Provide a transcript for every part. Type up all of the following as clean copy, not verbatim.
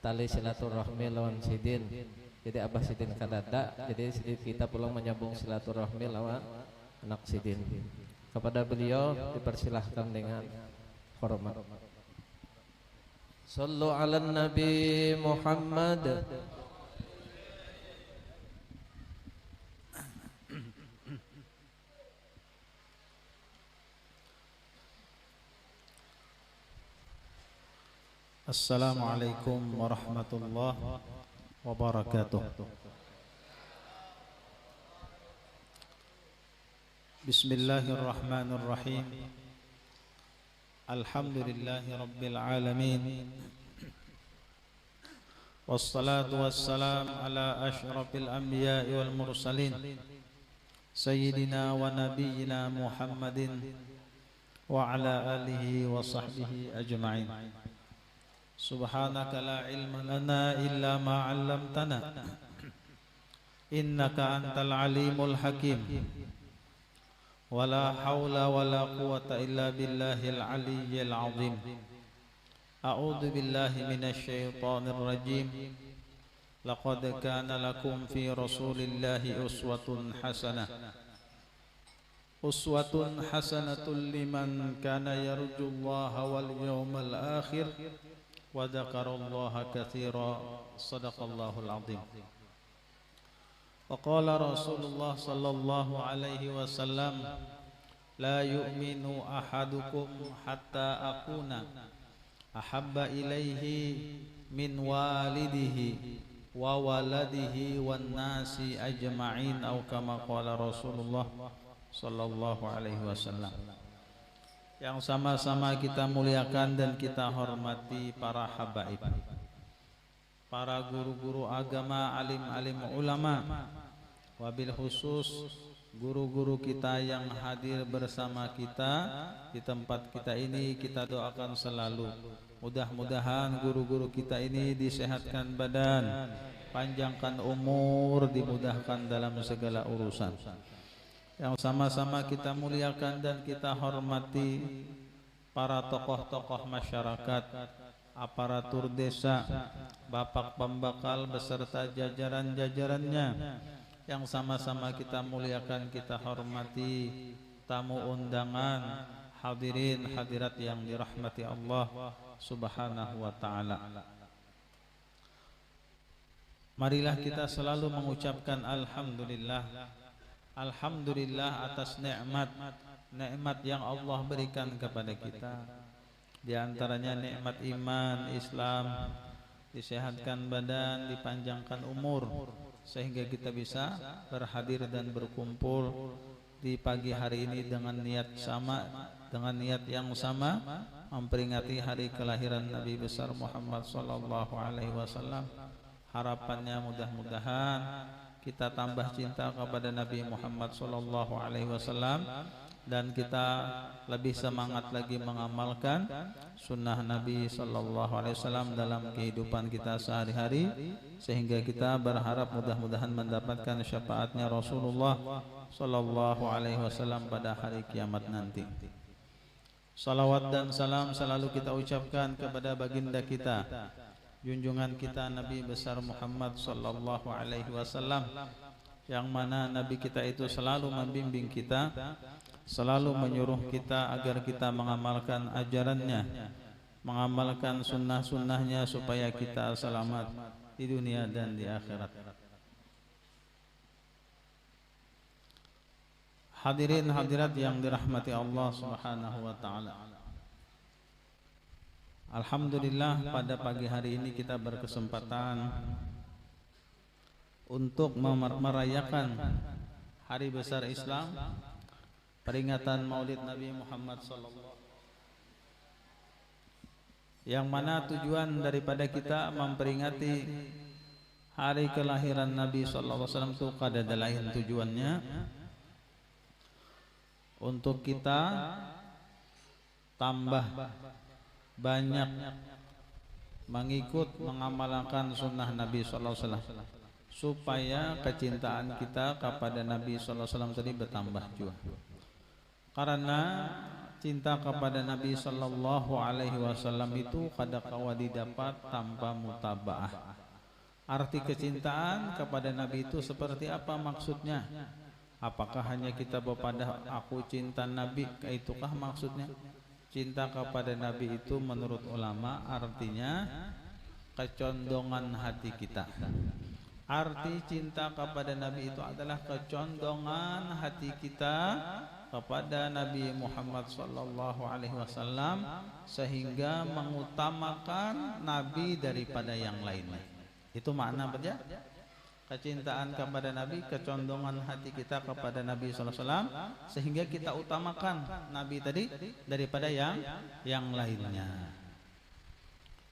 tali silaturahmi lawan sidin. Jadi abah sidin kadada, jadi sidin kita pulang menyambung silaturahmi lawan anak sidin. Kepada beliau dipersilahkan dengan hormat. Sallu ala Nabi Muhammad. Assalamualaikum warahmatullahi wabarakatuh. Bismillahirrahmanirrahim. Alhamdulillahi rabbil alamin. Wassalatu wassalam ala asyrafil anbiya'i wal mursalin Sayyidina wa nabiyyina Muhammadin wa ala alihi wa sahbihi ajma'in. Subhanaka la ilma lana illa ma 'allamtana innaka antal alimul hakim. Wala haula wala quwata illa billahil aliyyil azim. A'udzu billahi minasy syaithanir rajim. Laqad kana lakum fi rasulillahi uswatun hasanah. Uswatun hasanatun liman kana yarjullaha wal yawmal akhir wa dzakarallaha katsira. Shadaqallahul azim. Wa qala Rasulullah sallallahu alaihi wasallam, la yu'minu ahadukum hatta akuna ahabba ilaihi min walidihi wa waladihi wan nasi ajma'in, atau kama qala Rasulullah sallallahu alaihi wasallam. Yang sama-sama kita muliakan dan kita hormati para habaib, para guru-guru agama, alim-alim ulama, wabil khusus guru-guru kita yang hadir bersama kita di tempat kita ini. Kita doakan selalu mudah-mudahan guru-guru kita ini disehatkan badan, panjangkan umur, dimudahkan dalam segala urusan. Yang sama-sama kita muliakan dan kita hormati para tokoh-tokoh masyarakat, aparatur desa, bapak pembakal beserta jajaran-jajarannya. Yang sama-sama kita muliakan, kita hormati tamu undangan, hadirin hadirat yang dirahmati Allah Subhanahu wa ta'ala. Marilah kita selalu mengucapkan alhamdulillah. Alhamdulillah atas nikmat yang Allah berikan kepada kita. Di antaranya nikmat iman, Islam, disehatkan badan, dipanjangkan umur, sehingga kita bisa berhadir dan berkumpul di pagi hari ini dengan niat yang sama, memperingati hari kelahiran Nabi besar Muhammad sallallahu alaihi wasallam. Harapannya mudah-mudahan kita tambah cinta kepada Nabi Muhammad sallallahu alaihi wasallam dan kita lebih semangat lagi mengamalkan sunnah Nabi sallallahu alaihi wasallam dalam kehidupan kita sehari-hari, sehingga kita berharap mudah-mudahan mendapatkan syafaatnya Rasulullah sallallahu alaihi wasallam pada hari kiamat nanti. Salawat dan salam selalu kita ucapkan kepada baginda kita, junjungan kita Nabi besar Muhammad sallallahu alaihi wasallam, yang mana Nabi kita itu selalu membimbing kita, selalu menyuruh kita agar kita mengamalkan ajarannya, mengamalkan sunnah-sunnahnya supaya kita selamat di dunia dan di akhirat. Hadirin hadirat yang dirahmati Allah Subhanahu wa ta'ala, alhamdulillah pada pagi hari ini kita berkesempatan untuk merayakan hari besar Islam, peringatan Maulid Nabi Muhammad sallallahu, yang mana tujuan daripada kita memperingati hari kelahiran Nabi sallallahu alaihi wasallam itu kada lain tujuannya untuk kita tambah banyak mengikut mengamalkan sunnah Nabi sallallahu alaihi wasallam, supaya kecintaan kita kepada Nabi sallallahu alaihi wasallam tadi bertambah juga. Karena cinta kepada Nabi sallallahu alaihi wasallam itu kadakawa didapat tanpa mutabaah. Arti kecintaan kepada Nabi itu seperti apa maksudnya? Apakah hanya kita berpada aku cinta Nabi, itukah maksudnya? Cinta kepada Nabi itu menurut ulama artinya kecondongan hati kita. Arti cinta kepada Nabi itu adalah kecondongan hati kita kepada Nabi Muhammad sallallahu alaihi wasallam sehingga mengutamakan Nabi daripada yang lainnya. Itu makna apa? Kecintaan kepada Nabi, kecondongan hati kita kepada Nabi sallallahu alaihi wasallam sehingga kita utamakan Nabi tadi daripada yang lainnya.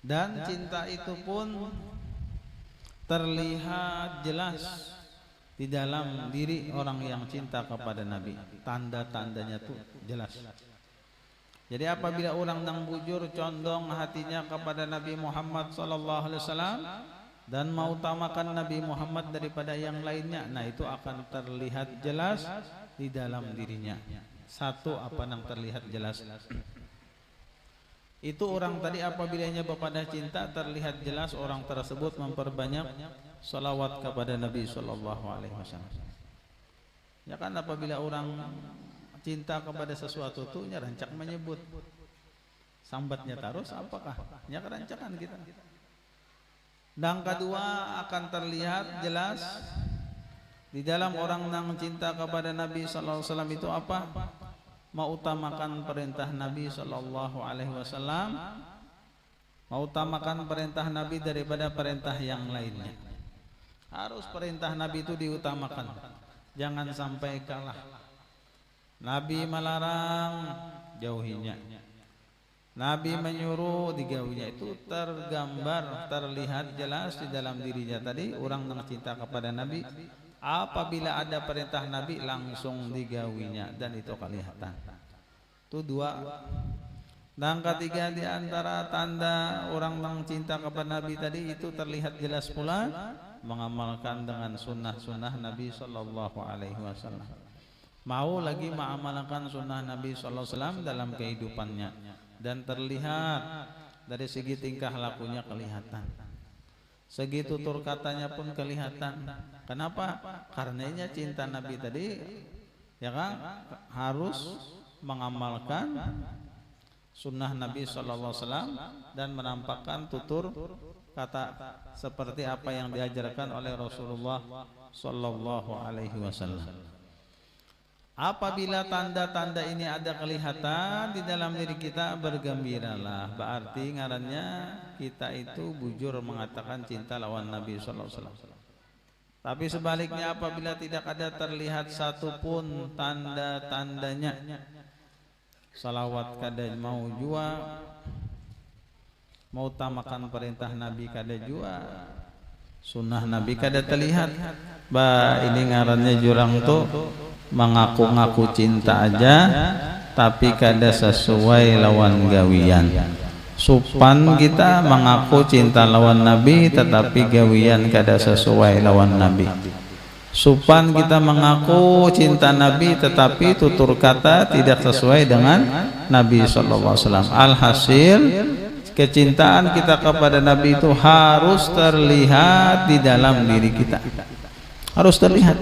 Dan cinta itu pun terlihat jelas di dalam diri orang yang cinta kepada Nabi. Tanda-tandanya tuh jelas. Jadi apabila orang yang bujur condong hatinya kepada Nabi Muhammad sallallahu alaihi wasallam dan mau utamakan Nabi Muhammad daripada yang lainnya, nah itu akan terlihat jelas di dalam dirinya. Satu apa yang terlihat jelas? Itu orang tadi apabilanya berpada cinta terlihat jelas orang tersebut memperbanyak salawat kepada Nabi sallallahu alaihi wasallam. Ya kan apabila orang cinta kepada sesuatu tuh nya rancak menyebut sambatnya terus apakah? Nya kerancakan kita. Dan kedua akan terlihat jelas di dalam orang yang cinta kepada Nabi sallallahu alaihi wasallam itu apa? Mengutamakan perintah Nabi sallallahu alaihi wasallam, mengutamakan perintah Nabi daripada perintah yang lainnya. Harus perintah Nabi itu diutamakan, jangan sampai kalah. Nabi melarang, jauhinya. Nabi menyuruh, digauhinya. Itu tergambar, terlihat jelas di dalam dirinya tadi orang yang cinta kepada Nabi. Apabila ada perintah Nabi langsung digawinya dan itu kelihatan. Itu dua. Dan ketiga di antara tanda orang yang cinta kepada Nabi tadi itu terlihat jelas pula mengamalkan dengan sunnah-sunnah Nabi sallallahu alaihi wasallam. Mau lagi mengamalkan sunnah Nabi sallallahu alaihi wasallam dalam kehidupannya dan terlihat dari segi tingkah lakunya kelihatan. Segi tutur katanya pun kelihatan. Kenapa? Karenanya cinta Nabi tadi ya kan harus mengamalkan sunnah Nabi sallallahu alaihi wasallam dan menampakkan tutur kata seperti apa yang diajarkan oleh Rasulullah sallallahu alaihi wasallam. Apabila tanda-tanda ini ada kelihatan di dalam diri kita, bergembiralah. Berarti ngarannya kita itu bujur mengatakan cinta lawan Nabi sallallahu alaihi wasallam. Tapi sebaliknya apabila tidak ada terlihat satupun tanda-tandanya, salawat kada mau jua, mau utamakan perintah Nabi kada jua, sunnah Nabi kada terlihat. Ini ngarannya jurang tuh mengaku-ngaku cinta aja tapi kada sesuai lawan gawian. Supan kita mengaku cinta lawan Nabi tetapi gawian kada sesuai lawan Nabi. Supan kita mengaku cinta Nabi tetapi tutur kata tidak sesuai dengan Nabi sallallahu alaihi wasallam. Alhasil kecintaan kita kepada Nabi itu harus terlihat di dalam diri kita. Harus terlihat.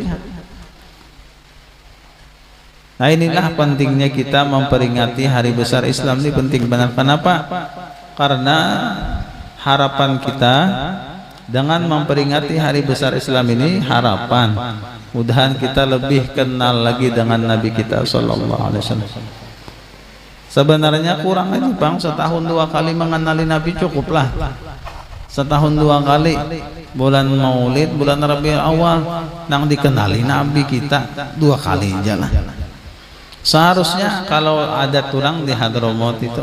Nah inilah pentingnya kita memperingati hari besar Islam ini penting benar. Kenapa? Karena harapan kita dengan memperingati hari besar Islam ini harapan mudahan kita lebih kenal lagi dengan Nabi kita sallallahu alaihi wasallam. Sebenarnya kurang aja Bang, setahun 2 kali mengenali Nabi cukuplah. Setahun 2 kali bulan Maulid, bulan Rabiul Awal nang dikenali Nabi kita 2 kali aja lah. Seharusnya kalau ada turang di Hadramaut itu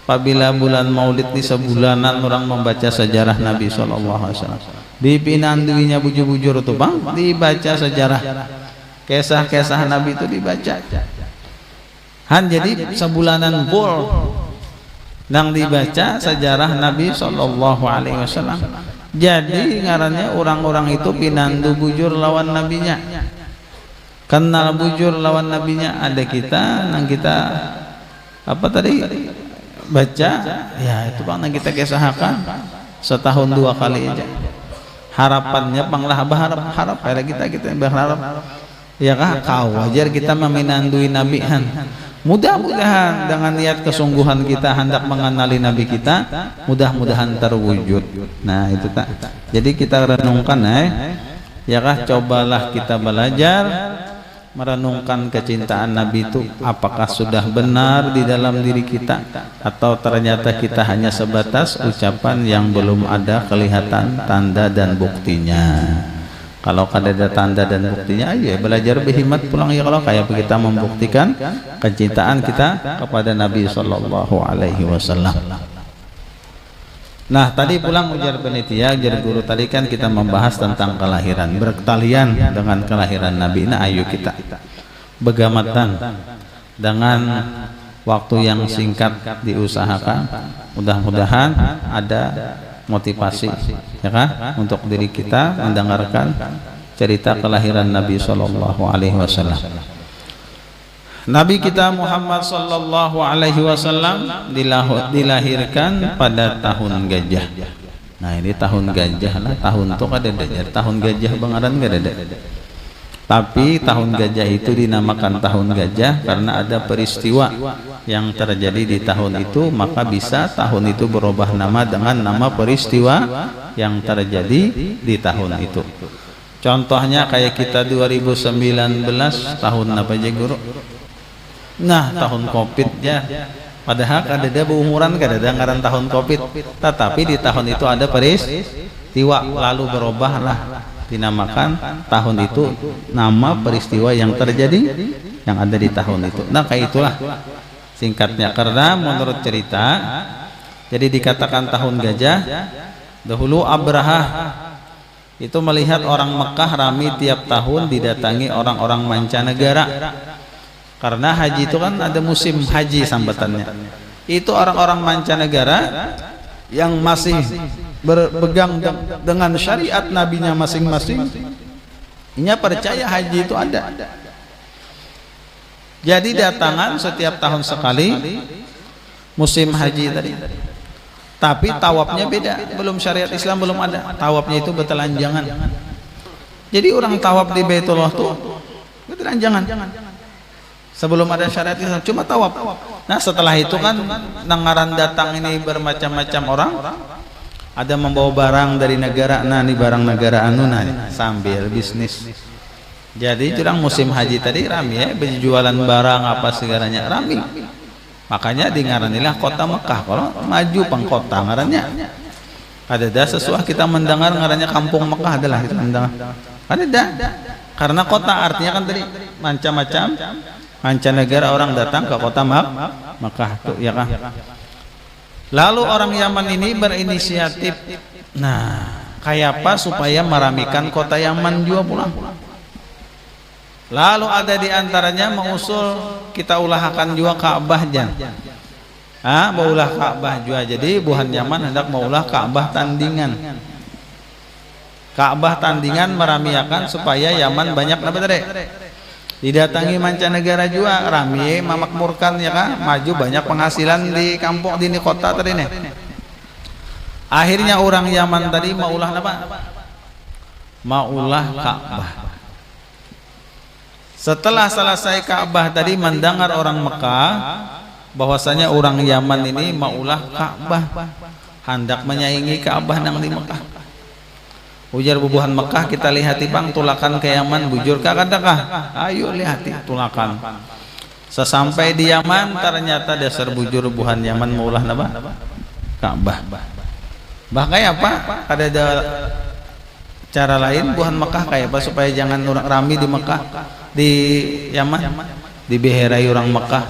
apabila bulan Maulid di sebulanan orang membaca sejarah Nabi sallallahu alaihi wasallam. Di pinanduinya bujur-bujur tuh Bang, dibaca sejarah. Kisah-kisah Nabi itu dibaca. Jadi sebulanan full nang dibaca sejarah Nabi sallallahu alaihi wasallam. Jadi ngarannya orang-orang itu pinandu bujur lawan nabinya. Kenal bujur lawan nabinya. Ada kita nang kita apa tadi baca ya itu bang kita kesahakan setahun 2 kali aja harapannya panglah harap kayak kita berharap ya kah kau wajar kita meminandui nabihan mudah-mudahan dengan niat kesungguhan kita hendak mengenali nabi kita mudah-mudahan terwujud. Nah itu tak jadi kita renungkan ya kah cobalah kita belajar merenungkan kecintaan Nabi itu apakah sudah benar di dalam diri kita atau ternyata kita hanya sebatas ucapan yang belum ada kelihatan tanda dan buktinya. Kalau ada tanda dan buktinya ayo belajar berhimmat pulang ya kalau kayak kita membuktikan kecintaan kita kepada Nabi sallallahu alaihi wasallam. Nah tadi pulang ujar penitia, ujar guru tadi kan kita membahas tentang kelahiran bertalian dengan kelahiran Nabi. Nah ayo kita begamatan dengan waktu yang singkat diusahakan mudah-mudahan ada motivasi ya kan untuk diri kita mendengarkan cerita kelahiran Nabi sallallahu alaihi wasallam. Nabi kita Muhammad sallallahu alaihi wasallam dilahirkan pada tahun gajah. Nah ini tahun gajah lah, tahun itu kada ada tahun gajah bangaran kada ada. Tapi tahun gajah itu dinamakan tahun gajah karena ada peristiwa yang terjadi di tahun itu, maka bisa tahun itu berubah nama dengan nama peristiwa yang terjadi di tahun itu. Contohnya kayak kita 2019 tahun apa aja guru? Nah tahun Covid ya, padahal ada umuran kada ada ngaran tahun Covid, tetapi di tahun itu ada peristiwa lalu berubahlah dinamakan tahun itu nama peristiwa yang terjadi yang ada di tahun itu. Nah kayak itulah singkatnya karena menurut cerita jadi dikatakan tahun gajah. Dahulu Abraha itu melihat orang Mekah ramai tiap tahun didatangi orang-orang mancanegara. Karena haji itu kan ada musim haji sambatannya. Itu orang-orang mancanegara yang masih berpegang dengan syariat nabinya masing-masing. Inya percaya haji itu ada. Jadi datangan setiap tahun sekali musim haji tadi. Tapi tawafnya beda, belum syariat Islam belum ada. Tawafnya itu bertelanjangan. Jadi orang tawaf di Baitullah tuh bertelanjangan. Sebelum ada syariat Islam cuma tawaf. Nah setelah itu kan nangaran datang ini bermacam-macam orang, ada membawa barang dari negara. Nah ini barang negara anu nah sambil bisnis. Jadi curang musim haji tadi rame ya, berjualan barang apa segalanya rame. Makanya di ngaranilah kota Mekah. Kalau maju pengkota ngarannya. Ada sesuatu kita mendengar ngarannya kampung Mekah adalah kita mendengar. Ada karena kota artinya kan tadi macam-macam mancanegara orang datang ke kota Mekah tuh ya kan. Lalu orang Yaman ini berinisiatif. Nah, kayak apa supaya meramikan kota Yaman juga pulang. Lalu ada di antaranya mengusul kita ulahkan juga Ka'bah jan. Maulah Ka'bah juga. Jadi buhan Yaman hendak maulah Ka'bah tandingan. Ka'bah tandingan meramiakan supaya Yaman banyak apa tadi? Didatangi mancanegara juga rame memakmurkan ya kan, maju banyak penghasilan di kampung di kota tadi nih. Akhirnya orang Yaman tadi maulah apa? Maulah Ka'bah. Setelah selesai Ka'bah tadi mendengar orang Mekah bahwasanya orang Yaman ini maulah Ka'bah, hendak menyaingi Ka'bah nang di Mekah. Ujar bubuhan Mekah kita lihati bang tulakan ke Yaman bujur kakadakah? Ayo lihati tulakan. Sesampai di Yaman ternyata dasar bujur bubuhan Yaman maulah napa? Ka'bah. Bahkan apa? Ada cara lain buhan Mekah kayak apa supaya jangan orang rami di Mekah di Yaman dibeherai orang Mekah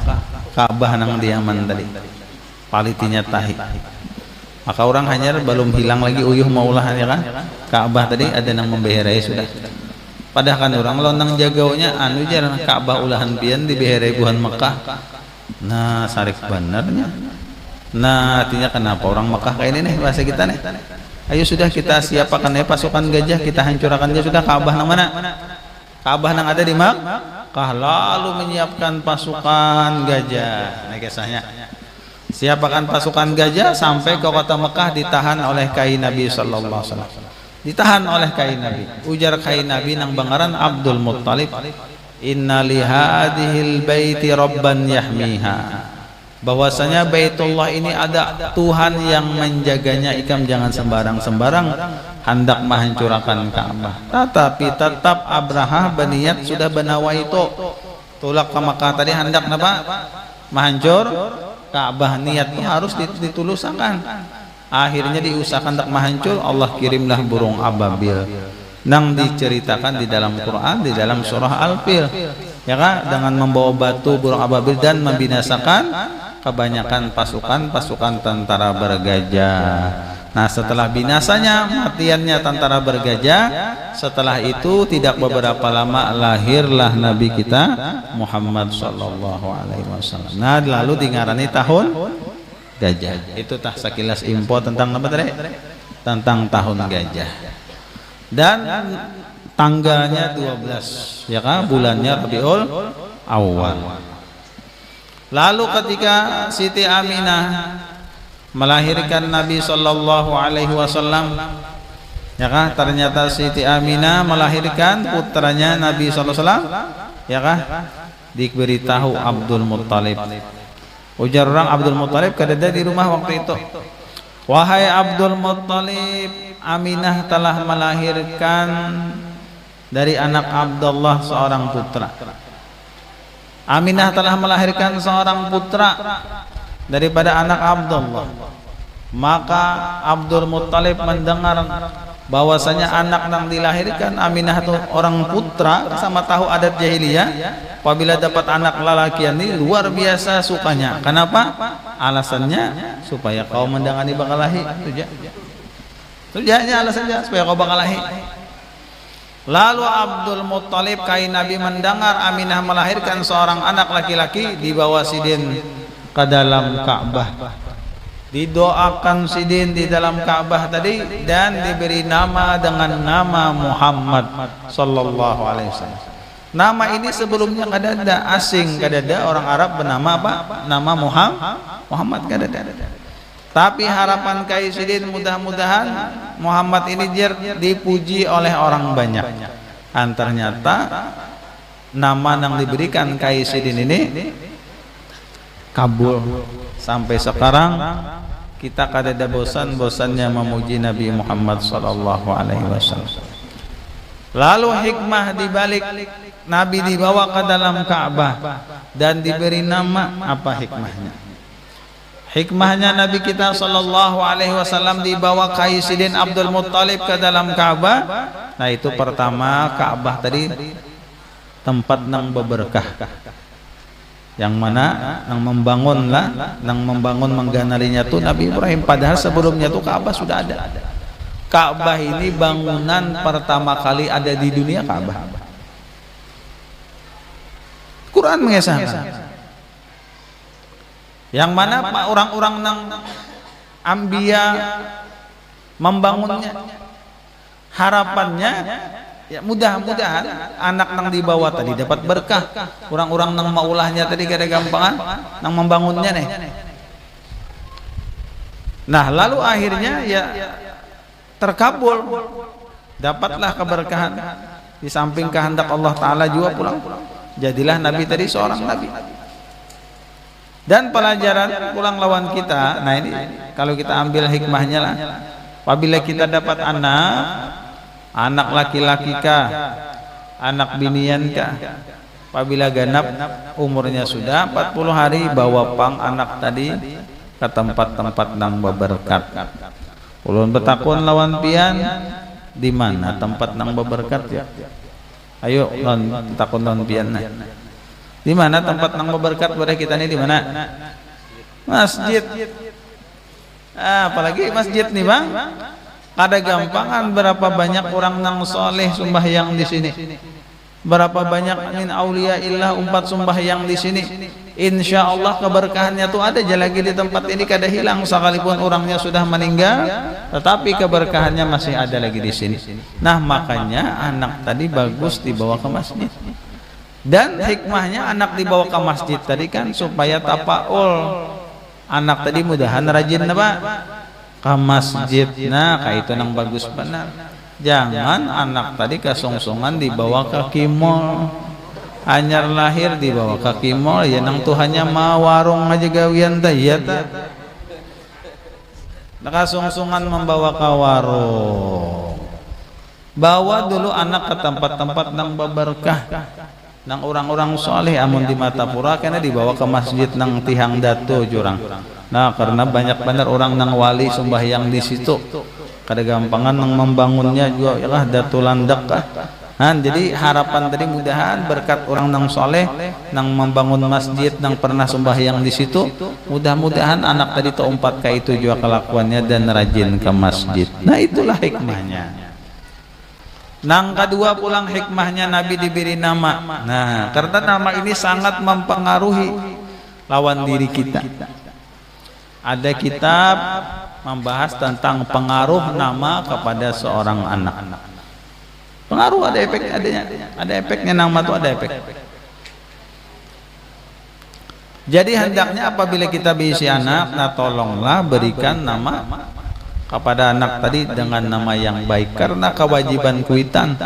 Ka'bah nang di Yaman tadi. Palitinya tahi. Maka orang hanya belum hilang lagi uyuh maulahan ya kan. Ka'bah tadi ada yang membeherai sudah. Padahal kan orang lonang jagaunya anu jar Ka'bah ulahan pian dibeherai buhan Mekah. Nah, sarik benernya. Nah, artinya kenapa orang Mekah kayak ini nih bahasa kita nih. Ayo sudah kita siapkan ya pasukan gajah kita hancurkan dia sudah Ka'bah nang mana? Ka'bah nang ada di Makkah, lalu menyiapkan pasukan gajah. Nah kisahnya, siapakan pasukan gajah sampai ke kota Mekah, ditahan oleh kai Nabi sallallahu alaihi wasallam. Ditahan oleh kai Nabi. Ujar kai Nabi nang bangaran Abdul Muttalib, inna li hadhil baiti rabban yahmiha. Bahwasanya Baitullah ini ada Tuhan yang menjaganya, ikam jangan sembarang-sembarang hendak menghancurkan Ka'bah. Tetapi tetap Abraha berniat sudah benawa itu tulak ke Makkah tadi hendak napa? Menghancur Ka'bah, niatnya harus dituluskan. Akhirnya diusahakan hendak menghancur, Allah kirimlah burung ababil. Nang diceritakan di dalam Quran, di dalam surah Al-Fil, ya kan, dengan membawa batu burung ababil dan membinasakan kebanyakan pasukan tentara bergajah. Nah setelah binasanya, matiannya tentara bergajah, setelah itu tidak beberapa lama lahirlah Nabi kita Muhammad sallallahu alaihi wasallam. Nah lalu dingarani tahun gajah. Itu tah sekilas info tentang apa tadi? Tentang tahun gajah. Dan tanggalnya 12, ya kan, bulannya Rabiul Awal. Lalu ketika Siti Aminah melahirkan Nabi sallallahu alaihi wasallam, ya kan, ternyata Siti Aminah melahirkan putranya Nabi sallallahu alaihi wasallam, ya kan, diberitahu Abdul Muttalib. Ujar orang Abdul Muttalib kadada di rumah waktu itu, wahai Abdul Muttalib, Aminah telah melahirkan dari anak Abdullah seorang putra. Aminah telah melahirkan seorang putra daripada anak Abdullah. Maka Abdul Muttalib mendengar bahwasanya anak yang dilahirkan Aminah itu orang putra, sama tahu adat jahiliyah, apabila dapat anak lelaki ini luar biasa sukanya. Kenapa? Alasannya supaya kau mendangani bakal lahir. Tujuannya alasannya supaya kau bakal lahir. Lalu Abdul Muttalib kai Nabi mendengar Aminah melahirkan seorang anak laki-laki, dibawa sidin ke dalam Ka'bah, didoakan sidin di dalam Ka'bah tadi, dan diberi nama dengan nama Muhammad sallallahu alaihi wasallam. Nama ini sebelumnya kadada asing, kadada orang Arab bernama apa? Nama Muhammad kadada. Tapi harapan kai sidin mudah-mudahan Muhammad ini dipuji oleh orang banyak. Ternyata nama yang diberikan kai sidin ini kabul. Sampai sekarang kita kadada bosan-bosannya memuji Nabi Muhammad sallallahu alaihi wasallam. Lalu hikmah dibalik Nabi dibawa ke dalam Ka'bah dan diberi nama, apa hikmahnya? Hikmahnya Nabi kita sallallahu alaihi wasallam dibawa kai sidin Abdul Muttalib ke dalam Ka'bah. Nah itu pertama, Ka'bah tadi tempat nang berberkah, yang mana nang membangun mengganalinya tuh Nabi Ibrahim. Padahal sebelumnya tuh Ka'bah sudah ada. Ka'bah ini bangunan pertama kali ada di dunia. Ka'bah, Quran mengesahkan, yang mana orang-orang nang Anbiya membangunnya. Harapannya ya mudah-mudahan anak nang dibawa tadi dapat berkah. Orang-orang nang maulahnya tadi kada gampangan nang membangunnya nih. Nah lalu akhirnya ya terkabul, dapatlah keberkahan. Di samping kehendak Allah Ta'ala juga pulang, jadilah Nabi tadi seorang Nabi. Dan pelajaran pulang lawan kita, nah ini kalau kita ambil hikmahnya lah, apabila kita dapat anak laki-laki kah, anak binian kah, apabila ganap umurnya sudah 40 hari, bawa pang anak tadi ke tempat-tempat nang berberkat. Ulun betakun lawan pian, di mana tempat nang berberkat ya? Ayo lawan takun lawan pian nah. Di mana tempat nang berberkat pada kita ini? Di mana? Masjid. Apalagi masjid nih bang. Ada gampangan berapa banyak orang nang soleh sembahyang di sini. Berapa banyak min aulia illah umpat sembahyang di sini. insya Allah keberkahannya tuh ada aja lagi di tempat ini, kada hilang sekalipun orangnya sudah meninggal, tetapi keberkahannya masih ada lagi di sini. Nah makanya anak tadi bagus dibawa ke masjid. Dan hikmahnya anak dibawa ke masjid tadi kan supaya tapaul. Anak tadi mudahan rajin apa? Ke masjid. Nah kayak itu nang bagus benar. Jangan anak tadi kesongsongan dibawa ke kimol. Anyar lahir dibawa ke kimol, ya nang Tuhannya mau warung aja gawian teh ya ta. Nakasungsungan membawa ke warung. Bawa dulu anak ke tempat-tempat nang berberkah, nang orang-orang soleh. Amun di Matapura kena dibawa ke masjid nang Tihang Datu jurang. Nah karena banyak benar orang nang wali sembahyang di situ. Kada gampangan nang membangunnya juga ya lah Datu Landak kah. Nah, jadi harapan tadi mudahan berkat orang nang soleh nang membangun masjid nang pernah sembahyang di situ, mudah-mudahan anak tadi terumpat kayak itu juga kelakuannya dan rajin ke masjid. Nah itulah hikmahnya. Nang kedua pulang hikmahnya Nabi diberi nama. Nah karena nama ini sangat mempengaruhi lawan diri kita. Ada kitab membahas tentang pengaruh nama kepada seorang anak. Pengaruh ada efek, ada efeknya nama itu ada efek. Jadi hendaknya apabila kita berisi anak, nah tolonglah berikan nama kepada anak tadi dengan nama yang baik, karena kewajiban kuitan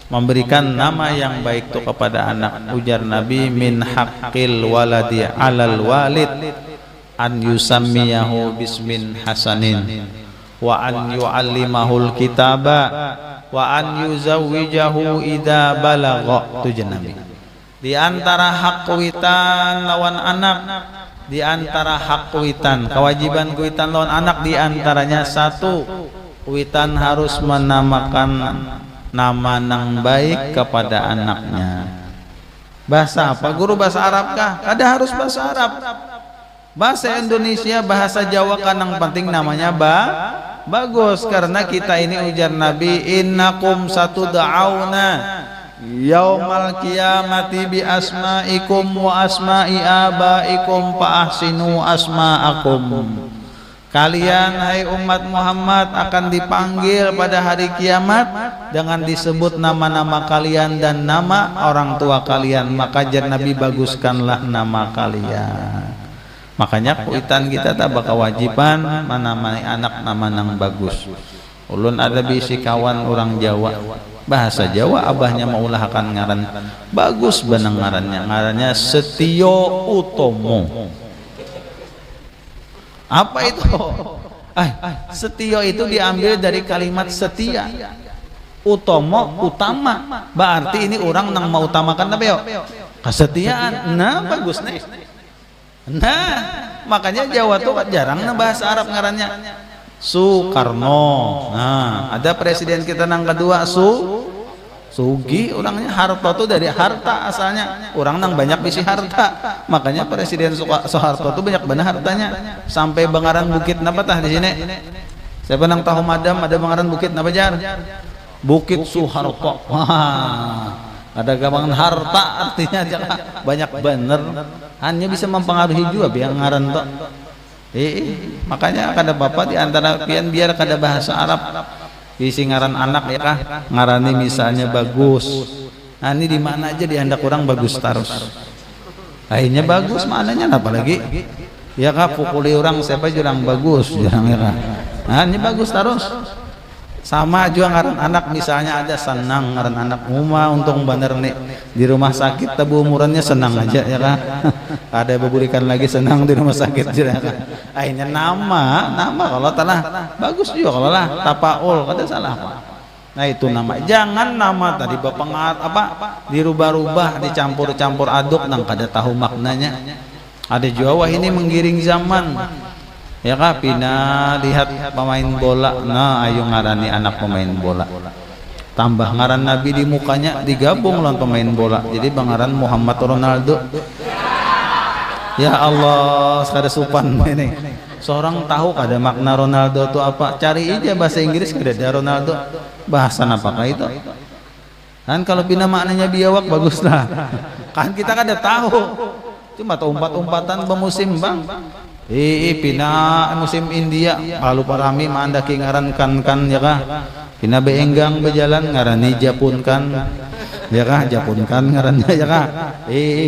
memberikan nama yang baik itu kepada anak. Ujar Nabi, min haqqil waladi alal walid an yusammiyahu bismin hasanin wa an yu'allimahul kitaba wa an yuzawwijahu idza balagha. Itu Nabi. Di antara hak kuitan lawan anak, di antara hak kuitan, kewajiban kuitan lawan anak, di antaranya satu, kuitan harus menamakan nama nang baik kepada anaknya. Bahasa apa? Guru bahasa Arab kah? Kada harus bahasa Arab. Bahasa Indonesia, bahasa Jawa kan yang penting namanya bagus, karena kita ini ujar Nabi, innakum satud'auna yaumal qiyamati bi asma'ikum wa asma'i abaikum fa ahsinu asma'akum. Kalian hai umat Muhammad akan dipanggil pada hari kiamat dengan disebut nama-nama kalian dan nama orang tua kalian, maka jar Nabi baguskanlah nama kalian. Makanya kuitan kita tak kewajiban menamai anak nama nang bagus. Ulun ada bisi kawan orang Jawa, bahasa Jawa abahnya maulahkan ngaran bagus benang ngarannya Setio Utomo. Apa itu? Setio itu diambil dari kalimat setia. Utomo utama, berarti ini orang nang mau utamakan apa yo? Kesetiaan. Nah bagus nih. Nah makanya Jawa tuh jarang na bahasa Arab ngarannya Soekarno. Nah ada presiden kita nang kedua Sugi, orangnya Harto tuh dari harta asalnya, orang nang banyak bisi harta, makanya presiden Soeharto tuh banyak benar hartanya, sampai Bangaran Bukit napa tah di sini. Siapa nang tahu madam ada Bangaran Bukit napa jar? Bukit Soeharto. Wah ada gabangan harta, artinya banyak bener, hanya bisa mempengaruhi juga biang ngaran to. Makanya kada bapak di antara pian biar kada bahasa Arab isi ngaran anak ya kah ngarani misalnya bagus. Nah ini di mana aja diandak orang bagus terus. Akhirnya bagus maknanya apa lagi? Ya kah pukuli orang siapa jurang bagus jurang ya kah. Nah ini bagus terus. Sama juga ngaran anak misalnya ada senang ngaran anak umah untung bener nih di rumah sakit tabu umurannya senang aja ya kan. Ada beburikan lagi senang di rumah sakit ya kan. Akhirnya nama kalau tanah bagus juga kalau lah tapaul kada salah apa. Nah itu nama, jangan nama tadi bapengar apa dirubah-rubah dicampur-campur aduk nang kada tahu maknanya. Ada juga wah ini menggiring zaman. Ya kah pina lihat pemain bola, nah ayo ngarani anak pemain bola, tambah ngaran Nabi di mukanya digabung lawan pemain bola, jadi bangaran Muhammad Ronaldo. Ya Allah sekada supan ini seorang tahu kada makna Ronaldo itu apa, cari aja bahasa Inggris kada ada Ronaldo, bahasan apakah itu kan, kalau pina maknanya biawak baguslah kan kita kada tahu. Cuma umpat-umpatan bemusim bang. Pina musim India kalau parami manda ngaran kan ya kah. Pina beenggang berjalan ngarani japunkan ya kah, japunkan ngarannya ya kah.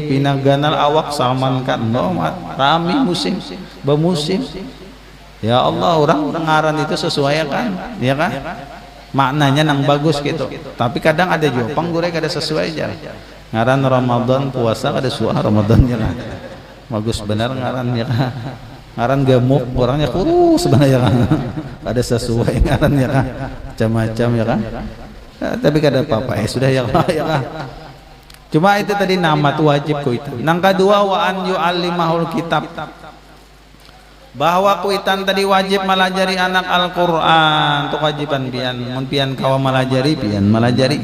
Pina ganal awak Salman kan no rami musim bemusim. Ya Allah, orang ngaran itu sesuai kan ya kah. Maknanya nang bagus gitu. Tapi kadang ada juga panggurek ada sesuai aja. Ngaran Ramadan puasa ada suah Ramadannya lah. Bagus benar ngarannya kah. Ngaran gemuk orangnya kurus sebenarnya kan. Ada sesuai ngarannya kan. Macam-macam ya kan. Tapi kada apa-apa sudah ya kah. Cuma itu tadi nama tu wajib kuitan. Nang kedua wa an yu'allimahul kitab. Bahwa kuitan tadi wajib melajari anak Al-Qur'an. Itu kewajiban pian. Mun pian kawa melajari pian melajari.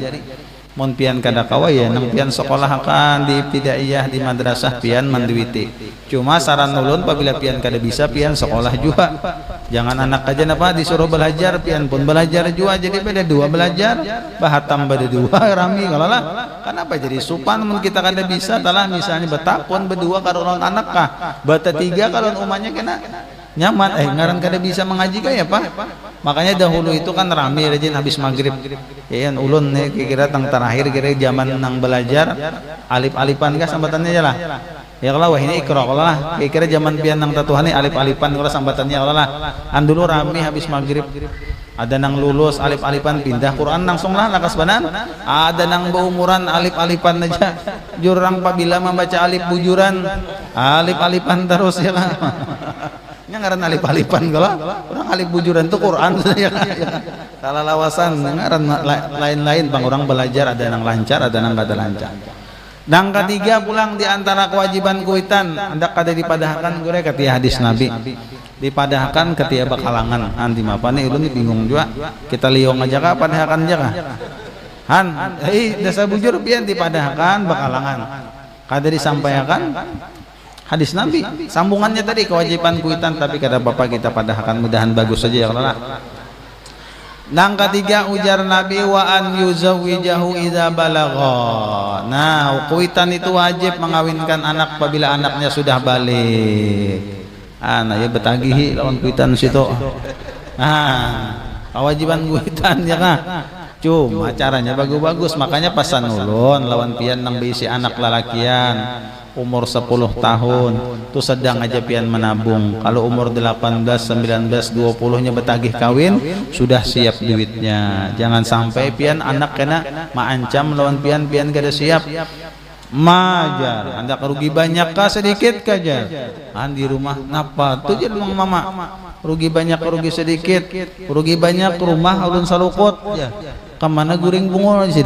Mun pian kada kawa ya nang pian sekolah akan di ibtidaiyah di madrasah pian manduiti. Cuma saran ulun apabila pian kada bisa pian sekolah juga. Jangan anak aja napa disuruh belajar pian pun belajar juga jadi beda dua belajar bahatam beda dua rami kalau lah. Kenapa jadi supan mun kita kada bisa talah misalnya betapun berdua karo anak kah. Bata tiga kalau umahnya kena nyaman ngaran kada bisa mengaji kah ya Pak. Makanya dahulu itu kan rame rajin habis maghrib. Ya ulun nih kira-kira tang terakhir kira zaman nang belajar alif-alifan kah sambatannya aja lah. Ya kalau wah ini ikra kalau lah kira-kira zaman pian nang tatuhan alif-alifan kalau sambatannya kalau lah. An dulu rame habis maghrib. Ada nang lulus alif-alifan pindah Quran langsung lah lakas banan. Ada nang berumuran alif-alifan aja. Jurang apabila membaca alif bujuran alif-alifan terus ya lah. Ngaran alif-alifan kalau orang alif bujuran itu Quran ya. Salah lawasan ngaran lain-lain bang orang belajar ada yang lancar ada yang kada lancar. Dan ketiga pulang di antara kewajiban kuitan anda kada dipadahkan gue ketia hadis Nabi dipadahkan ketia bakalangan anti apa nih ulun bingung juga kita liong aja kah padahkan aja kah han dasa bujur pian dipadahkan bakalangan kada disampaikan hadis Nabi sambungannya tadi kewajiban kuitan tapi kada bapak kita padahkan mudahan bagus saja ya Allah. Nang ketiga ujar Nabi wa an yuzawwijahu idza balagha. Nah, kuitan itu wajib mengawinkan anak apabila anaknya sudah balik. Nah ya betagihi lawan kuitan situ. Kewajiban kuitan ya kah? Cuma caranya bagus-bagus makanya pasan ulun lawan pian nang bisi anak lalakian umur 10 tahun tu sedang aja pian menabung kalau umur 18, 19, 20 nya betagih kawin sudah siap duitnya jangan sampai pian anak kena maancam lawan pian kada siap majar anda kerugi banyak kah sedikit kaja di rumah napa tu jadi mama rugi banyak rugi sedikit rugi banyak rumah ulun salukut ya kemana guring bungul sih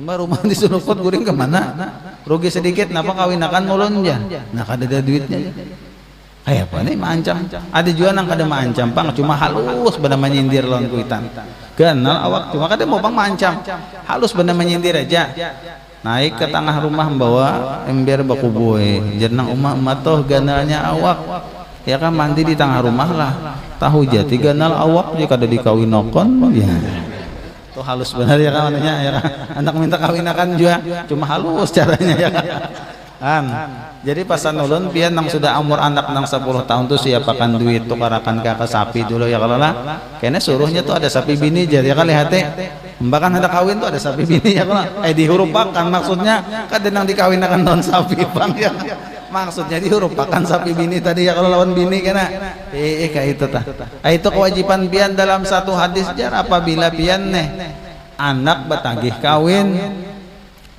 mbak rumah disulukut guring kemana rugi sedikit napa kawinakan mulun ya nah kada ada duitnya kayak apa nih maancam ada juga nang kada maancam pang cuma halus benar menyindir lawan kuitan ganal awak cuma kada mau pang maancam halus benar menyindir aja naik ke tengah rumah membawa ember baku boy jenang emak toh ganalnya awak ya kan mandi di tengah rumah lah tahu jati ganal awak jika kada dikawinokon ya tuh halus benar ya kawannya ya kan anak minta kawinakan juga cuma halus caranya ya kan jadi pasan ulun pian nang sudah umur anak nang 10 tahun tuh siapakan duit tukarakan ke sapi dulu ya kalau lah kayaknya suruhnya tuh ada sapi bini jadi kan lihat bahkan ada kawin tuh ada sapi bini ya kalau dihurupakan maksudnya kan nang dikawinakan non sapi bang ya maksudnya dihurupakan sapi bini tadi ya kalau lawan bini kena kayak itu tah itu kewajiban pian dalam satu hadis jar apabila pian anak betagih kawin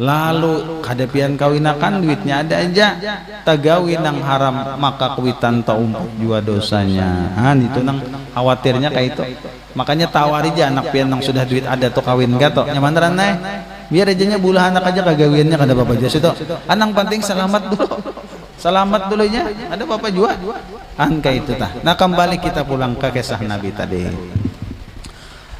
lalu kada pian kawinakan duitnya ada aja tagawin nang haram maka kuitan taumpuk jua dosanya itu nang khawatirnya kayak itu makanya tawari aja anak pian nang sudah duit ada tuh kawin gato nyaman biar ajanya bulah anak aja kagawinnya kada apa-apa aja situ anang penting selamat dulunya ada apa juga kayak itu tah nah kembali kita pulang ke kisah Nabi tadi.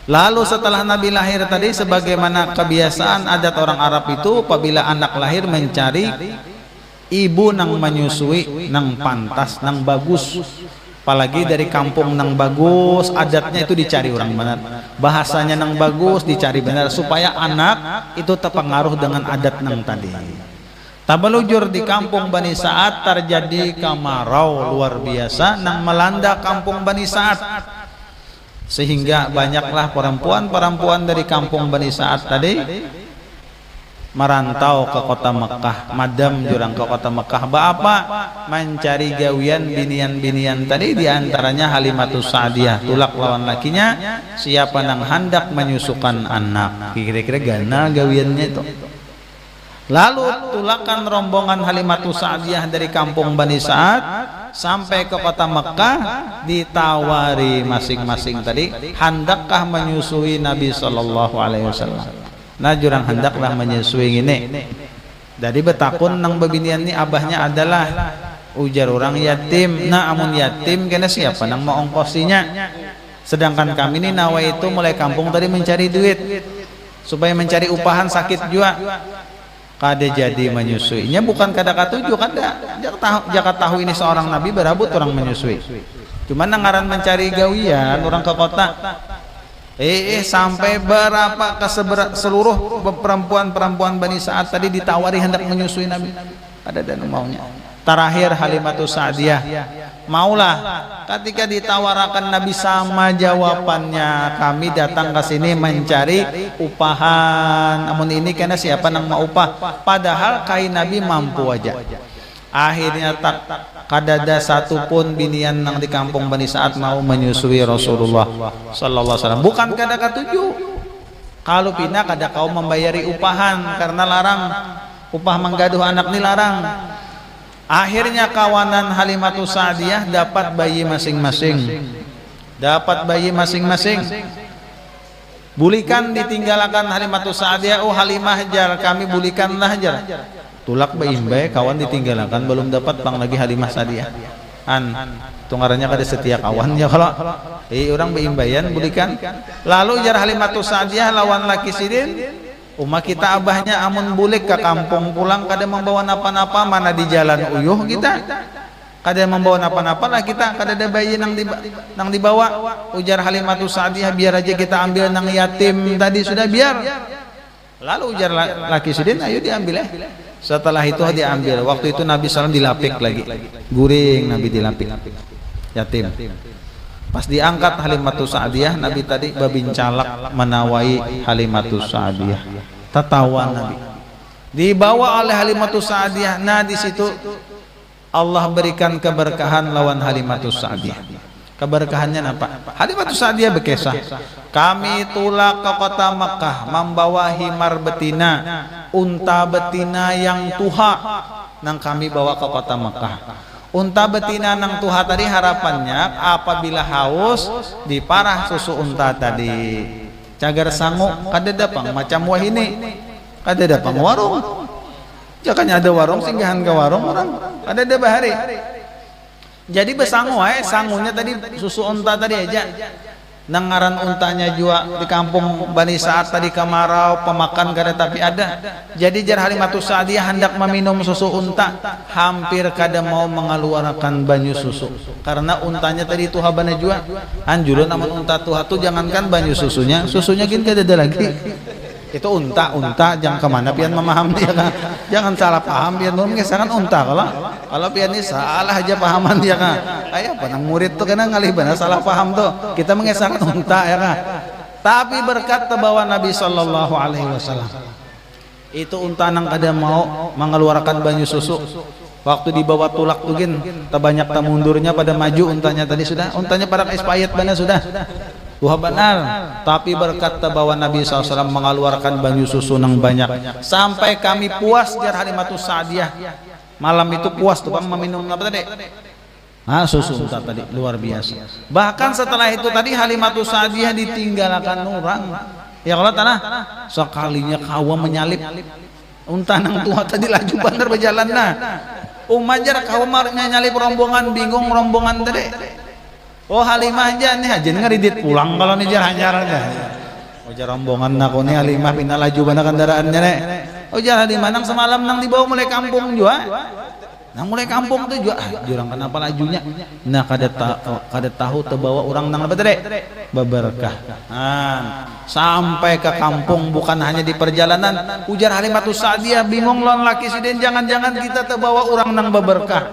Lalu setelah Nabi lahir tadi sebagaimana kebiasaan adat orang Arab itu apabila anak lahir mencari ibu nang menyusui nang pantas nang bagus apalagi dari kampung nang bagus adatnya itu dicari orang benar bahasanya nang bagus dicari benar supaya anak itu terpengaruh dengan adat nang tadi Tabalujur di kampung Bani Sa'ad terjadi kemarau luar biasa nang melanda kampung Bani Sa'ad, sehingga banyaklah perempuan-perempuan dari kampung Bani Sa'ad tadi merantau ke kota Mekah, madam jurang ke kota Mekah. Bapak mencari gawian binian-binian tadi, diantaranya Halimatus Sa'diyah, tulak lawan lakinya siapa nang hendak menyusukan anak. Kira-kira gana gawiannya itu. Lalu tulakan rombongan Halimatus Sa'diyah dari kampung Bani Sa'ad sampai ke kota Mekah, ditawari masing-masing tadi, hendakkah menyusui Nabi sallallahu alaihi wasallam. Nah jurang hendaklah menyusui ini. Jadi betakun nang bebinian ini abahnya adalah ujar orang yatim. Nah amun yatim kena siapa nang mau ongkosinya. Sedangkan kami ini nawa itu mulai kampung tadi mencari duit supaya mencari upahan sakit juga. Kada jadi menyusuinya, bukan kada katuju, kada jakat tahu ini seorang nabi berabut orang menyusui. Cuman nangaran mencari gawian orang ke kota. Sampai berapa ke seluruh perempuan-perempuan Bani Sa'ad tadi ditawari hendak menyusui Nabi. Ada dan maunya. Terakhir Halimatus Sa'diyah maulah. Ketika ditawarakan Nabi sama jawabannya, kami datang ke sini mencari upahan. Namun ini karena siapa nang mau upah? Padahal kain Nabi mampu aja. Akhirnya tak kadada satupun binian nang di kampung Bani Sa'ad mau menyusui Rasulullah sallallahu alaihi wasallam. Bukan kada katuju. Kalau pindah kada kau membayari upahan karena larang. Upah menggaduh anak ni larang. Akhirnya kawanan Halimatus Sa'diyah dapat bayi masing-masing. Dapat bayi masing-masing. Bulikan ditinggalkan Halimatus Sa'diyah. Oh Halimah jar, kami bulikanlah jar. Tulak baimbai kawan ditinggalkan, belum dapat bang lagi Halimah Sa'diyah. Tungarannya kada setia kawan ya kalau orang baimbayan bulikan. Lalu jar Halimatus Sa'diyah lawan laki sidin. Umat kita abahnya amun bulik ke kampung pulang kada membawa napa-napa, mana di jalan uyuh kita kada membawa napa-napa lah kita, kada ada bayi nang dibawa. Ujar Halimatus Sa'diyah biar aja kita ambil nang yatim tadi sudah biar. Lalu ujar laki sidin ayo diambil Setelah itu diambil. Waktu itu Nabi SAW dilapik lagi, guring Nabi dilapik yatim. Pas diangkat Halimatus Sa'diyah, Nabi tadi babincalak menawai Halimatus Sa'diyah. Tertawa Nabi. Dibawa oleh Halimatus Sa'diyah. Nah di situ Allah berikan keberkahan lawan Halimatus Sa'diyah. Keberkahannya apa? Halimatus Sa'diyah berkisah, kami tulak ke kota Makkah membawa himar betina, unta betina yang tuha, nang kami bawa ke kota Makkah. Unta betina nang tuha tadi harapannya apabila haus diparah susu unta tadi. Cagar sangu kada dapang macam wah ini. Kada dapang warung. Jakanya ada warung singgahan ke warung orang. Kada ada bahari. Jadi besangu sangunya tadi susu unta tadi aja. Nangaran untanya juga di kampung Bani Sa'ad tadi kemarau pemakan kada tapi ada. Jadi jar Halimatus Sa'diyah hendak meminum susu unta, hampir kada mau mengeluarkan banyu susu karena untanya tadi tuha bana juga. Anjuran namun unta tuha tu jangankan banyu susunya gin kada ada lagi. Itu unta jangan kemana pian memahami ya kan. Jangan salah paham pian mengesahkan unta kalau pian ini salah aja pahaman ya kan. Ayo panang murid tuh kena ngalih benar salah paham tuh. Kita mengesahkan unta ya kan. Tapi berkat terbawa Nabi sallallahu alaihi wasallam. Itu unta nang kada mau mengeluarkan banyu susu. Waktu dibawa tulak tuh gin, terbanyak mundurnya pada maju untanya tadi sudah. Untanya pada expired bana sudah. Wah benar, tapi berkat terbawa Nabi SAW mengeluarkan banyu susu nang banyak sampai kami puas jar Halimatus Sa'diyah. Malam itu puas tuh bang meminum apa tadi? Susu unta tadi luar biasa. Bahkan setelah itu tadi Halimatus Sa'diyah ditinggalkan orang. Ya kalau tanah sekalinya kawa menyalip unta nang tua tadi laju bener berjalan nah. Umajar kawa nyalip rombongan bingung rombongan tadi. Oh Halimah aja nih aja ngeridit pulang kalau nih jar hanyarannya. Ujar rombongan aku nih Halimah pindah laju bana kendaraannya nek. Ujar Halimah nang semalam nang dibawa mulai kampung juga. Nah mulai kampung tuh juga jurang kenapa lajunya. Nah kada tahu terbawa orang nang apa tadi beberkah. Sampai ke kampung bukan hanya di perjalanan. Ujar Halimatus Sa'diyah bingung lawan laki sidin, jangan-jangan kita terbawa orang nang beberkah.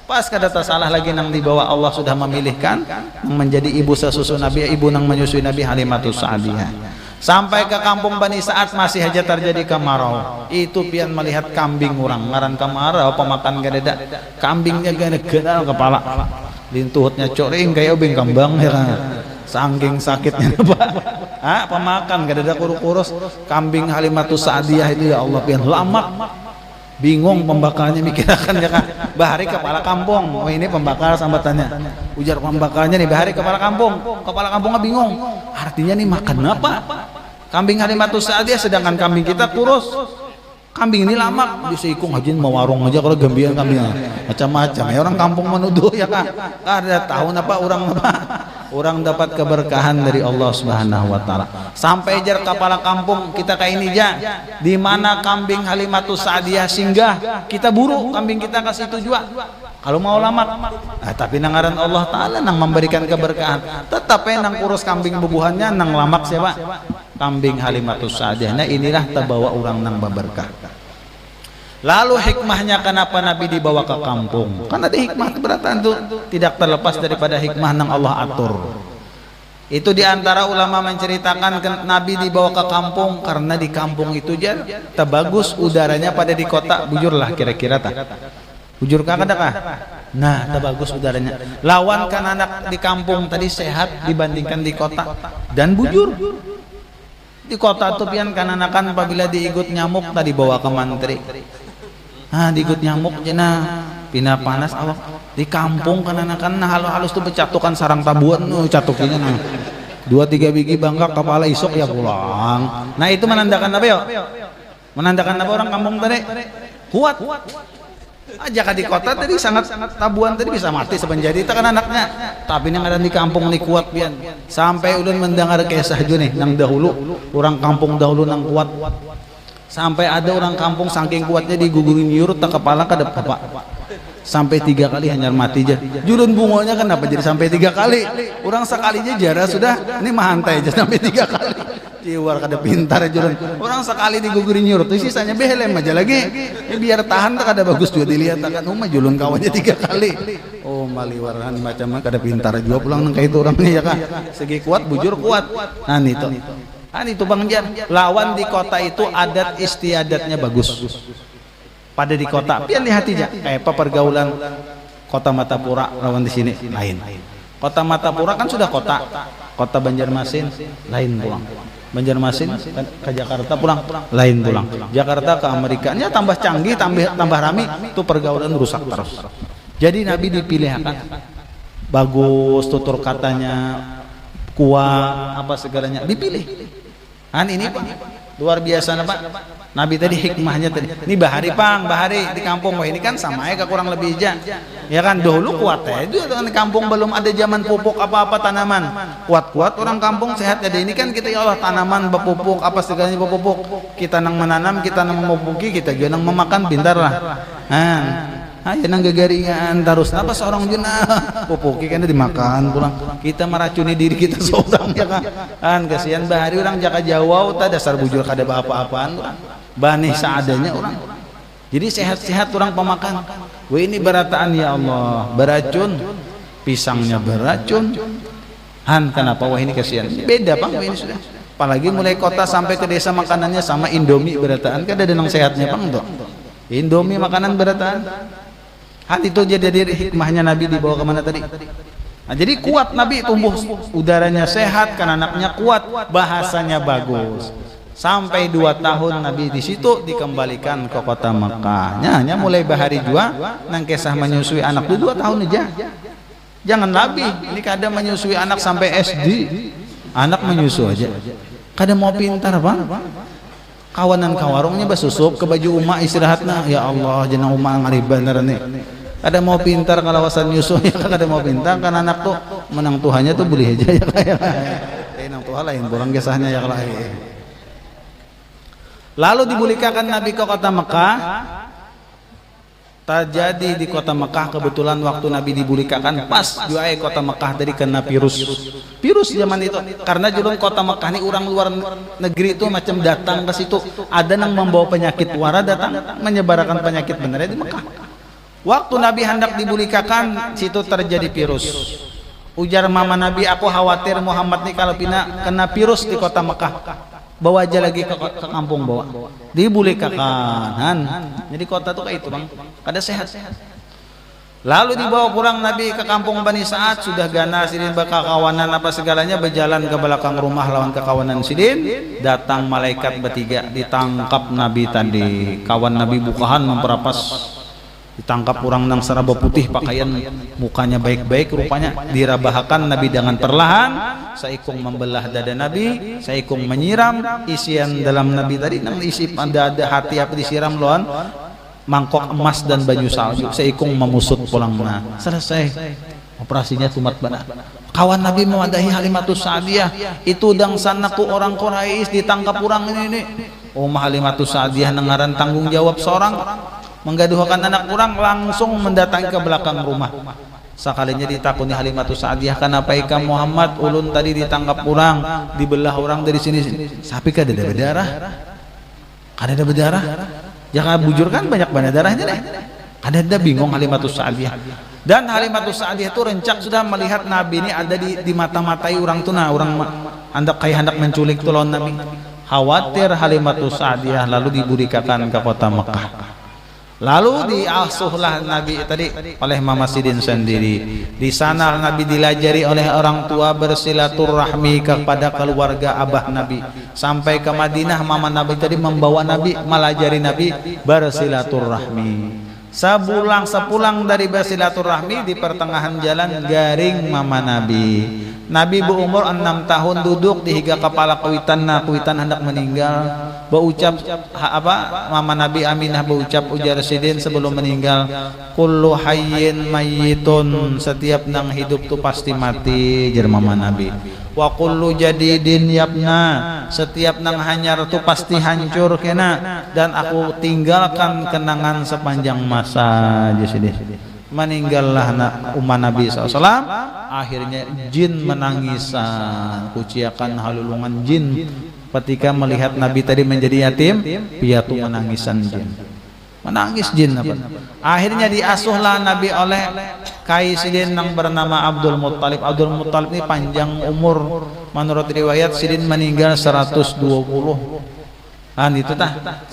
Pas kada salah lagi nang dibawa Allah sudah memilihkan menjadi ibu sesusu Nabi, ibu nang menyusui Nabi Halimatus Sa'diyah. Sampai ke kampung Bani Sa'ad masih aja terjadi kemarau. Itu pian melihat kambing orang ngaran kemarau pemakan gadeda. Kambingnya gede-gede kepala. Lintuhutnya coring kayak obeng kambang ya kan. Saking sakitnya Pak. Pemakan gadeda kurus-kurus. Kambing Halimatus Sa'diyah itu ya Allah pian lama. Bingung pembakarnya mikirkan ya kan. Bahari kepala kampung. Oh ini pembakar sambatannya. Ujar pembakarnya nih bahari kepala kampung. Kepala kampungnya bingung. Artinya nih makan apa? Kambing Halimatus Sa'diyah sedangkan kambing kita kurus. Kambing ini lama disikung hajin mau warung aja kalau gambian kambingnya. Macam-macam. Ya orang kampung menuduh ya kan. Ada tahun apa orang apa? Orang dapat keberkahan dari Allah Subhanahu wa taala. Sampai jar kepala kampung kita kayak ini ja. Di mana kambing Halimatus Sa'diyah singgah, kita buru kambing kita kasih tujuan. Kalau mau lama. Tapi nangaran Allah taala nang memberikan keberkahan. Tetap nang urus kambing bubuhannya nang lamak siapa? Kambing Halimatus Sa'diyah. Nah inilah terbawa orang nang berkah. Lalu hikmahnya kenapa Nabi dibawa ke kampung? Karena ada hikmah keberatan itu tidak terlepas daripada hikmah yang Allah atur. Itu diantara ulama menceritakan Nabi dibawa ke kampung karena di kampung itu aja terbagus udaranya pada di kota. Bujurlah kira-kira tak? Bujur kakak? Nah, terbagus udaranya. Lawan kan anak di kampung tadi sehat dibandingkan di kota dan bujur. Di kota itu pian kan-anakan apabila diikut nyamuk tadi bawa ke mantri. Diikut nyamuk jena pina panas awak. Di kampung kan-anakan halus-halus tuh becatukan sarang tabuan catukinya 2-3 biji bangka kepala isok ya pulang. Nah itu menandakan apa ya? Menandakan apa orang kampung tadi? Kuat. Jika di kota tadi sangat tabuan tadi bisa mati sepenjadi itu kan anaknya. Tapi yang ada di kampung nih kuat pian. Sampai ulun mendengar kisah juga nih nang dahulu orang kampung dahulu nang kuat. Sampai ada orang kampung saking kuatnya digugurin nyurut tak kepala kada apa. Sampai 3 kali hanya mati aja. Jurun bungonya kenapa jadi sampai 3 kali? Orang sekali aja jara sudah ini mahantai aja sampai 3 kali. Ciwar kada pintar jurun. Orang sekali digugurin nyurut sisanya behelem aja lagi. Biar tahan tak kada bagus juga dilihat kan mah julun kawannya 3 kali. Oh maliwaran macam kada pintar juga pulang nang kayak itu orangnya ya kan. Segi kuat bujur kuat. Nah itu Bang Jan. Lawan di kota itu adat istiadatnya bagus. Pada di kota, pian lihat aja kayak pergaulan kota Matapura lawan di sini lain. Kota Matapura kan sudah kota Banjarmasin lain pulang. Banjarmasin ke Jakarta pulang lain pulang. Jakarta ke Amerikanya tambah canggih, tambah rame, itu pergaulan rusak terus. Jadi Nabi dipilihkan bagus tutur katanya, kuat apa segalanya dipilih. Ini Pak luar biasa Pak. Nabi tadi hikmahnya tadi. Ini bahari di kampung. Wah ini kan sama ya kurang lebih aja. Ya kan dahulu kuat itu di kampung belum ada zaman pupuk apa-apa tanaman. Kuat-kuat orang kampung sehat jadi ini kan kita ya Allah tanaman berpupuk apa segalanya berpupuk. Kita nang menanam, kita nang memupuki, kita juga nang memakan pintar lah. Ayo nang gagaringan terus apa seorang juna pupuki kan dimakan pulang. Kita meracuni diri kita seorang ya kan. Kasihan bahari orang jaka Jawa tak dasar bujur kada apa-apaan Bani seadanya orang. Jadi sehat-sehat orang pemakan. Wah ini berataan ya Allah, beracun. Pisangnya beracun. Kenapa wah ini kasihan. Beda Bang ini sudah. Apalagi mulai kota sampai ke desa makanannya sama Indomie berataan kan ada nang sehatnya Bang tuh. Indomie makanan berataan. Itu jadi hikmahnya Nabi dibawa kemana tadi? Jadi kuat Nabi tumbuh udaranya sehat kan anaknya kuat bahasanya bagus. Sampai 2 tahun Nabi di situ dikembalikan ke kota Mekah. Hanya mulai bahari jua nang kisah menyusui anak itu 2 tahun aja. Jangan Nabi ini kada menyusui anak sampai SD. Anak menyusu aja. Kada mau pintar Bang. Kawanan kawarungnya basusup ke baju Uma istirahatna. Ya Allah jenang Uma ngariban nih. Kada mau pintar kalawasan nyusu ya kada mau pintar kan anak tuh menang Tuhannya tuh boleh aja ya kayak. Nang Tuhan lain borang kisahnya ya lain. Lalu dibulikakan Nabi ke kota Mekah. terjadi di kota Mekah. Kebetulan waktu Nabi dibulikakan pas juga kota Mekah dari kena virus zaman itu, karena julun kota Mekah ini orang luar negeri itu macam datang ke situ, ada yang membawa penyakit wara datang menyebarkan penyakit benar di Mekah. Waktu Nabi hendak dibulikakan situ terjadi virus. Ujar mama Nabi, aku khawatir Muhammad nih kalau kena virus di kota Mekah, bawa aja lagi ke kampung, bawa dibulikakan. Jadi kota tuh kayak itu bang, kada sehat. Lalu dibawa pulang Nabi ke kampung Bani Sa'ad, sudah ganas sidin berkawanan apa segalanya, berjalan ke belakang rumah lawan kekawanan sidin, datang malaikat bertiga, ditangkap Nabi tadi. Kawan Nabi bukahan memperapas, ditangkap orang nang seraba putih, pakaian mukanya baik-baik, rupanya dirabahakan Nabi dengan perlahan. Saikung membelah dada Nabi, saikung menyiram isian dalam Nabi tadi, nang isi pada hati apa disiram lawan mangkok emas dan baju salju. Saikung memusut pulang mana. Selesai operasinya tumat bana. Kawan Nabi mewadahi Halimatus Sa'diyah, itu dang sanaku orang Quraisy ditangkap orang ini. Oh Halimatus Sa'diyah nengaran tanggung jawab seorang menggaduhkan anak orang, langsung mendatangi ke belakang rumah. Sekalinya ditakuni Halimatus Sa'diyah, kenapa ikam Muhammad ulun tadi ditangkap orang, dibelah orang dari sini. Sapi kada ada berdarah, kada ada berdarah. Jangan bujur kan banyak darahnya deh. Ada bingung Halimatus Sa'diyah. Dan Halimatus Sa'diyah itu rencak sudah melihat Nabi ini ada di mata-matai orang tuh, nah orang hendak menculik tuh lawan Nabi. Khawatir Halimatus Sa'diyah, lalu dibulikakan ke kota Mekah. Lalu diasuhlah Nabi tadi oleh Mama Sidin sendiri. Di sana Nabi dilajari oleh orang tua bersilaturahmi kepada keluarga abah Nabi. Sampai ke Madinah, Mama Nabi tadi membawa Nabi, melajari Nabi bersilaturahmi. Sepulang dari bersilaturahmi, di pertengahan jalan garing Mama Nabi. Nabi berumur 6 tahun, duduk di higa kepala kuitan. Nah kuitan hendak meninggal, berucap Mama Nabi Aminah berucap ujar sidin sebelum meninggal, kullu hayyin mayyitun, setiap nang hidup tu pasti mati, jar Mama Nabi. Wa kullu jadidin yabna, setiap nang hanyar tu pasti hancur kena, dan aku tinggalkan kenangan sepanjang masa. Jadi meninggallah umat Nabi SAW. Akhirnya jin menangisan, kuciakan halulungan jin ketika melihat Nabi tadi menjadi yatim piatu, menangisan jin, menangis jin apa. Akhirnya diasuhlah Nabi oleh Sidin yang bernama Abdul Muttalib. Abdul Muttalib ini panjang umur, menurut riwayat Sidin meninggal 120. Itu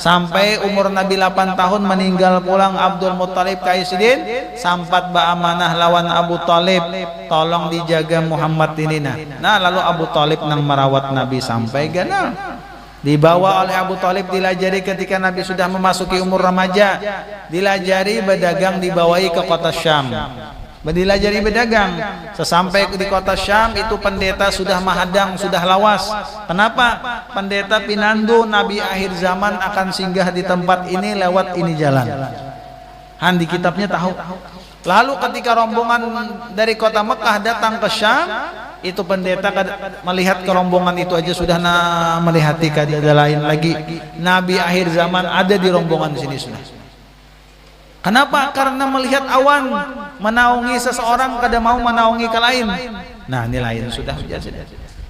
sampai umur Nabi 8 tahun meninggal pulang Abdul Muttalib Sidin, sampat ba'amanah lawan Abu Talib, tolong dijaga Muhammad ini. Nah lalu Abu Talib nang merawat Nabi sampai ganal. Dibawa oleh Abu Talib, dilajari ketika Nabi sudah memasuki umur remaja, dilajari berdagang, dibawai ke kota Syam. Dilajari berdagang. Sesampai di kota Syam itu pendeta sudah mahadang, sudah lawas. Kenapa? Pendeta pinandu Nabi akhir zaman akan singgah di tempat ini lewat ini jalan. Di kitabnya tahu. Lalu ketika rombongan dari kota Mekah datang ke Syam, itu pendeta melihat kerombongan itu aja sudah melihati kada lain lagi. Nabi akhir zaman ada di rombongan sini sudah. Kenapa? Karena melihat awan menaungi seseorang, kada mau menaungi ke lain. Nah ini lain sudah.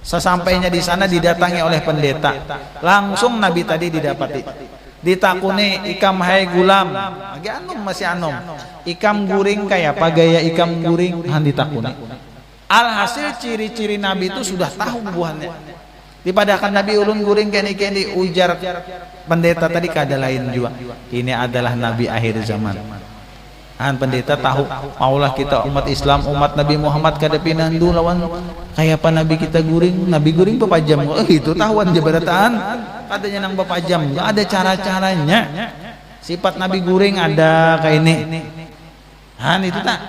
Sesampainya di sana didatangi oleh pendeta. Langsung Nabi tadi didapati. Ditakuni, ikam hai gulam. Lagi anom masih anom. Ikam guring kayak apa gaya ikam guring? Ditakuni. Alhasil ciri-ciri Nabi itu sudah tahu buahnya. Dipadakan Nabi ulun guring keni ujar pendeta tadi kada lain juga. Ini adalah Nabi akhir zaman. Pendeta tahu maulah kita umat Islam, umat Nabi Muhammad kada pinandu lawan kayak apa Nabi kita guring. Nabi guring bepajam. Itu tahuan jabarataan. Katanya nang bepajam. Enggak ada cara-caranya. Sifat Nabi guring ada kayak ini. Itu tak.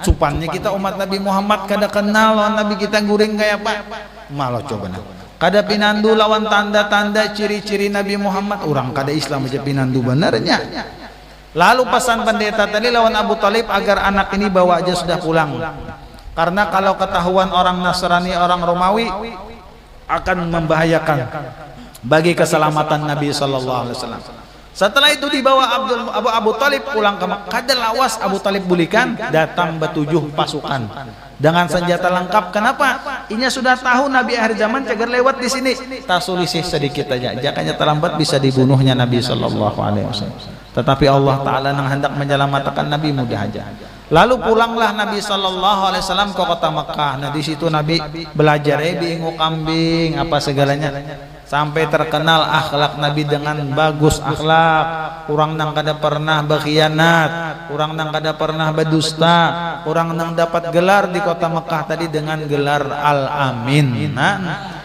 Cupannya kita umat Nabi Muhammad kada kenal lawan Nabi kita guring kayak apa. Malah coba kada pinandu lawan tanda-tanda ciri-ciri Nabi Muhammad. Orang kada Islam aja pinandu benarnya. Lalu pesan pendeta tadi lawan Abu Talib agar anak ini bawa aja sudah pulang. Karena kalau ketahuan orang Nasrani, orang Romawi akan membahayakan bagi keselamatan Nabi sallallahu alaihi wasallam. Setelah itu dibawa Abu Talib pulang ke Makkah. Lawas Abu Talib bulikan, datang betujuh pasukan dengan senjata lengkap. Kenapa? Inya sudah tahu Nabi akhir zaman cager lewat di sini. Tasulisih sedikit aja, jakanya terlambat bisa dibunuhnya Nabi sallallahu alaihi wasallam. Tetapi Allah Ta'ala yang hendak menyelamatkan Nabi mudah aja. Lalu pulanglah Nabi sallallahu alaihi wasallam ke kota Makkah. Nah di situ Nabi belajar bingung kambing apa segalanya. Sampai terkenal akhlak Nabi dengan bagus akhlak. Orang nang kada pernah berkhianat, orang nang kada pernah berdusta, orang nang dapat gelar di kota Mekah tadi dengan gelar Al-Amin.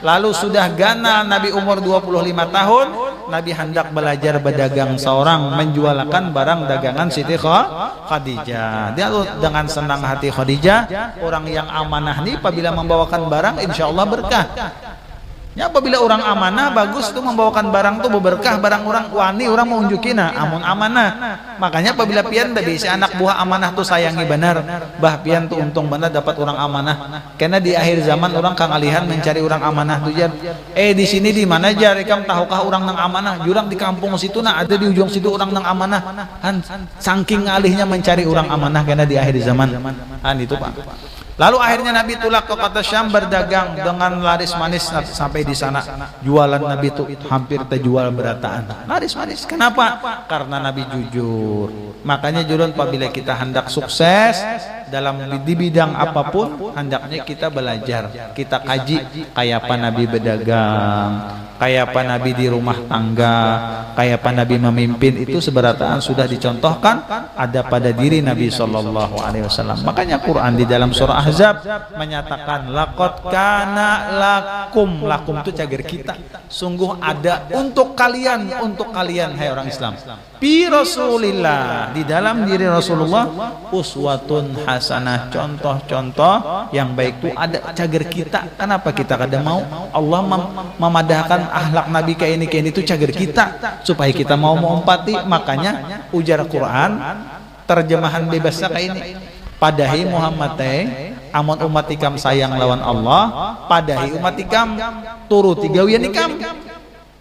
Lalu sudah ganal Nabi umur 25 tahun, Nabi hendak belajar berdagang seorang, menjualkan barang dagangan Siti Khadijah. Dia dengan senang hati Khadijah, orang yang amanah nih apabila membawakan barang insya Allah berkah. Ya, apabila orang amanah bagus tuh membawakan barang tuh berkah, barang orang wani orang mau unjukina amun amanah. Makanya apabila pian tadi si anak buah amanah tuh sayangi benar, bah pian tuh untung benar dapat orang amanah. Karena di akhir zaman orang kangalihan mencari orang amanah tuh jar. Di sini di mana jar? Rekam tahukah orang nang amanah? Jurang di kampung situ nah ada di ujung situ orang nang amanah. Saking ngalihnya mencari orang amanah karena di akhir zaman. Itu Pak. Lalu akhirnya Nabi tulak ke kota Syam berdagang dengan laris manis sampai di sana jualan Nabi itu hampir terjual berataan. Laris manis. Kenapa? Karena Nabi jujur. Makanya jurun apabila kita hendak sukses dalam di bidang apapun hendaknya kita belajar, kita kaji kayak apa Nabi berdagang, kayak apa Nabi di rumah tangga, kayak apa Nabi memimpin. Itu seberataan sudah dicontohkan ada pada diri Nabi sallallahu alaihi wasallam. Makanya Quran di dalam surah Ahzab menyatakan laqad kana lakum. Lakum itu cager kita. Sungguh ada untuk kalian hai orang Islam. Pi Rasulillah, di dalam diri Rasulullah uswatun hasanah, contoh-contoh yang baik itu ada cager kita. Kenapa kita kada mau? Allah memadahkan akhlak Nabi kayak ini itu cager kita supaya kita mau empati. Makanya ujar Quran terjemahan bebasnya kayak ini. Padahi Muhammad amun umat ikam sayang lawan Allah, padahi umat ikam turuti gawian ikam.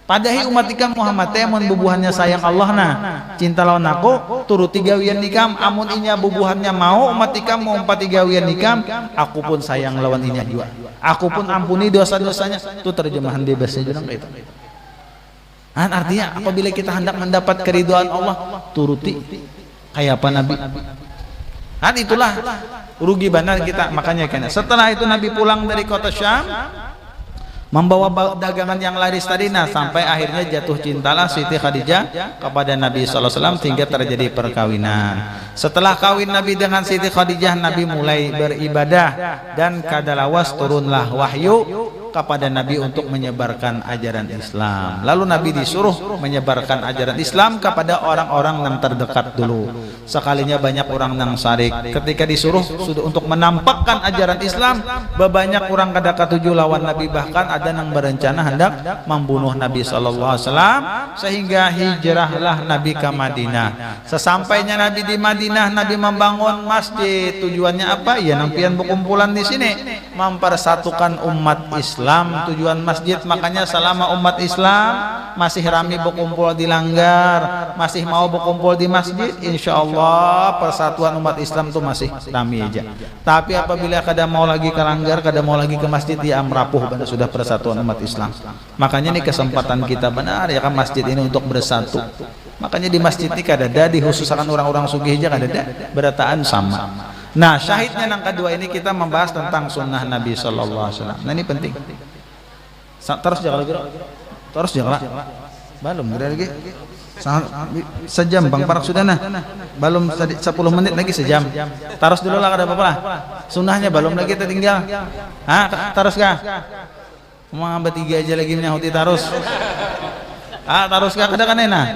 Padahi umat ikam Muhammad amun bubuhannya sayang Allah nah cinta lawan aku turuti gawian ikam. Amun inya bubuhannya mau umat ikam mau empati gawian ikam, aku pun sayang lawan inya juga, aku pun ampuni dosa-dosanya. Itu terjemahan bebasnya juga kayak itu. Artinya apabila kita hendak mendapat keridhaan Allah, turuti kayak apa Nabi. Itulah rugi benar kita. Makanya kan setelah itu Nabi pulang dari kota Syam membawa dagangan yang laris tadi. Nah sampai akhirnya jatuh cintalah Siti Khadijah kepada Nabi SAW sehingga terjadi perkawinan. Setelah kawin Nabi dengan Siti Khadijah, Nabi mulai beribadah dan kadalawas turunlah wahyu kepada Nabi untuk menyebarkan ajaran Islam. Lalu Nabi disuruh menyebarkan ajaran Islam kepada orang-orang yang terdekat dulu. Sekalinya banyak orang yang syarik. Ketika disuruh sudah untuk menampakkan ajaran Islam, banyak orang kada katuju lawan Nabi, bahkan ada yang berencana hendak membunuh Nabi sallallahu alaihi wasallam, sehingga hijrahlah Nabi ke Madinah. Sesampainya Nabi di Madinah, Nabi membangun masjid. Tujuannya apa? Ya nampian berkumpulan di sini, mempersatukan umat Islam. Tujuan masjid. Makanya selama umat Islam masih rami berkumpul di langgar, masih mau berkumpul di masjid, insya Allah persatuan umat Islam itu masih rami aja. Tapi apabila kada mau lagi ke langgar, kada mau lagi ke masjid, dia rapuh benar sudah persatuan umat Islam. Makanya ini kesempatan kita benar ya kan masjid ini untuk bersatu. Makanya di masjid ini kada ada dikhususkan orang-orang sugih aja, kada ada berataan sama. Nah syahidnya yang kedua ini kita membahas tentang sunnah Nabi sallallahu alaihi wasallam. Nah ini penting. Terus jangan lagi. Terus jangan. Belum lagi. Sejam Bang Parak sudah nah. Belum 10 menit lagi sejam. Terus dulu lah kada apa-apa lah. Sunnahnya belum lagi tertinggal. Terus kah? Mau bertiga aja lagi menyahuti terus. Terus kah kada kan enak.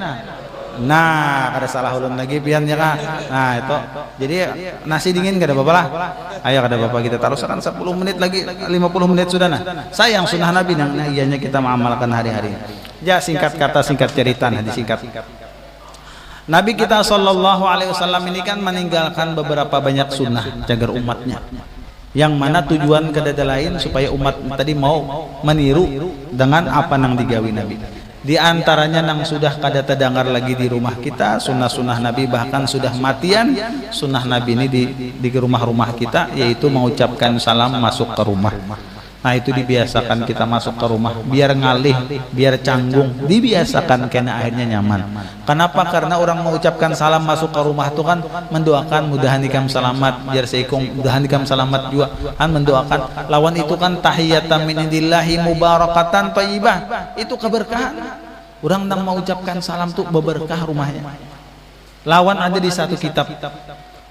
Nah, kada salah ulun lagi pian ya kah. Nah, itu. Jadi nasi dingin kada apa-apa lah. Ayo kada apa-apa kita taruhkan 10 menit lagi, 50 menit sudah nah. Sayang sunnah Nabi yang ianya kita mengamalkan hari-hari. Ya singkat kata singkat cerita nah disingkat. Nabi kita sallallahu alaihi wasallam ini kan meninggalkan beberapa banyak sunnah jagar umatnya. Yang mana tujuan kedada lain supaya umat tadi mau meniru dengan apa yang digawi Nabi. Di antaranya nang sudah kada terdengar lagi di rumah kita, sunnah-sunnah Nabi bahkan sudah matian sunnah Nabi ini di rumah-rumah kita, yaitu mengucapkan salam masuk ke rumah. Nah itu dibiasakan kita masuk ke rumah, biar ngalih, biar canggung, dibiasakan kena akhirnya nyaman. Kenapa? Karena orang mengucapkan salam masuk ke rumah itu kan mendoakan mudahan ikam selamat, biar seikung mudahan ikam selamat juga kan mendoakan. Lawan itu kan tahiyatan min indillahi mubarakatan thayyibah, itu keberkahan. Orang nang mengucapkan salam tuh berberkah rumahnya. Lawan ada di satu kitab,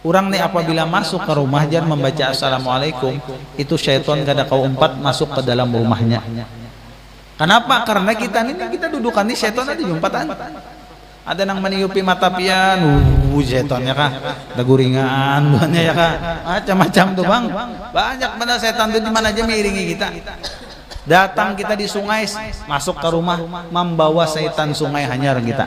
orang nih apabila masuk ke rumah jangan membaca assalamualaikum, itu syaitan kada kau umpat masuk ke dalam rumahnya. Kenapa? Karena kita dudukan nih syaitan ada jumpatan. Ada nang meniupi mata pian, syaitannya kah? Ada guringan buahnya ya kah? Macam-macam tuh bang. Banyak benar setan tuh di mana aja miringi kita. Datang kita di sungai, masuk ke rumah, membawa setan sungai hanyar kita.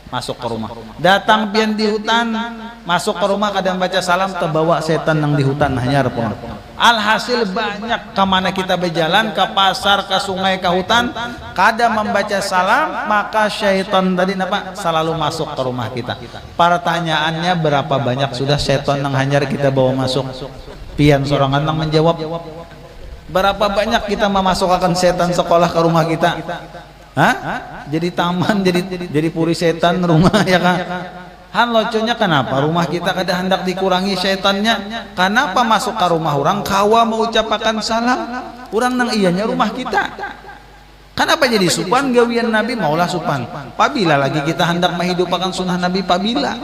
Masuk ke rumah. Datang pian di hutan, masuk ke rumah kadang baca salam, terbawa setan yang di hutan hanyar pun. Alhasil banyak kemana kita berjalan, ke pasar, ke sungai, ke hutan, kadang membaca salam, maka syaitan tadi apa selalu masuk ke rumah kita. Pertanyaannya berapa banyak sudah setan yang hanyar kita bawa masuk? Pian sorangan yang menjawab. Berapa banyak kita memasukkan setan sekolah ke rumah kita? Hah? Jadi taman, jadi puri setan rumah ya kan? Han loconya kenapa rumah kita kada hendak dikurangi setannya? Kenapa masuk ke rumah orang kawa mengucapkan salam? Orang nang iyanya rumah kita. Kenapa jadi supan gawian Nabi maulah supan? Pabila lagi kita hendak menghidupkan sunnah Nabi pabila.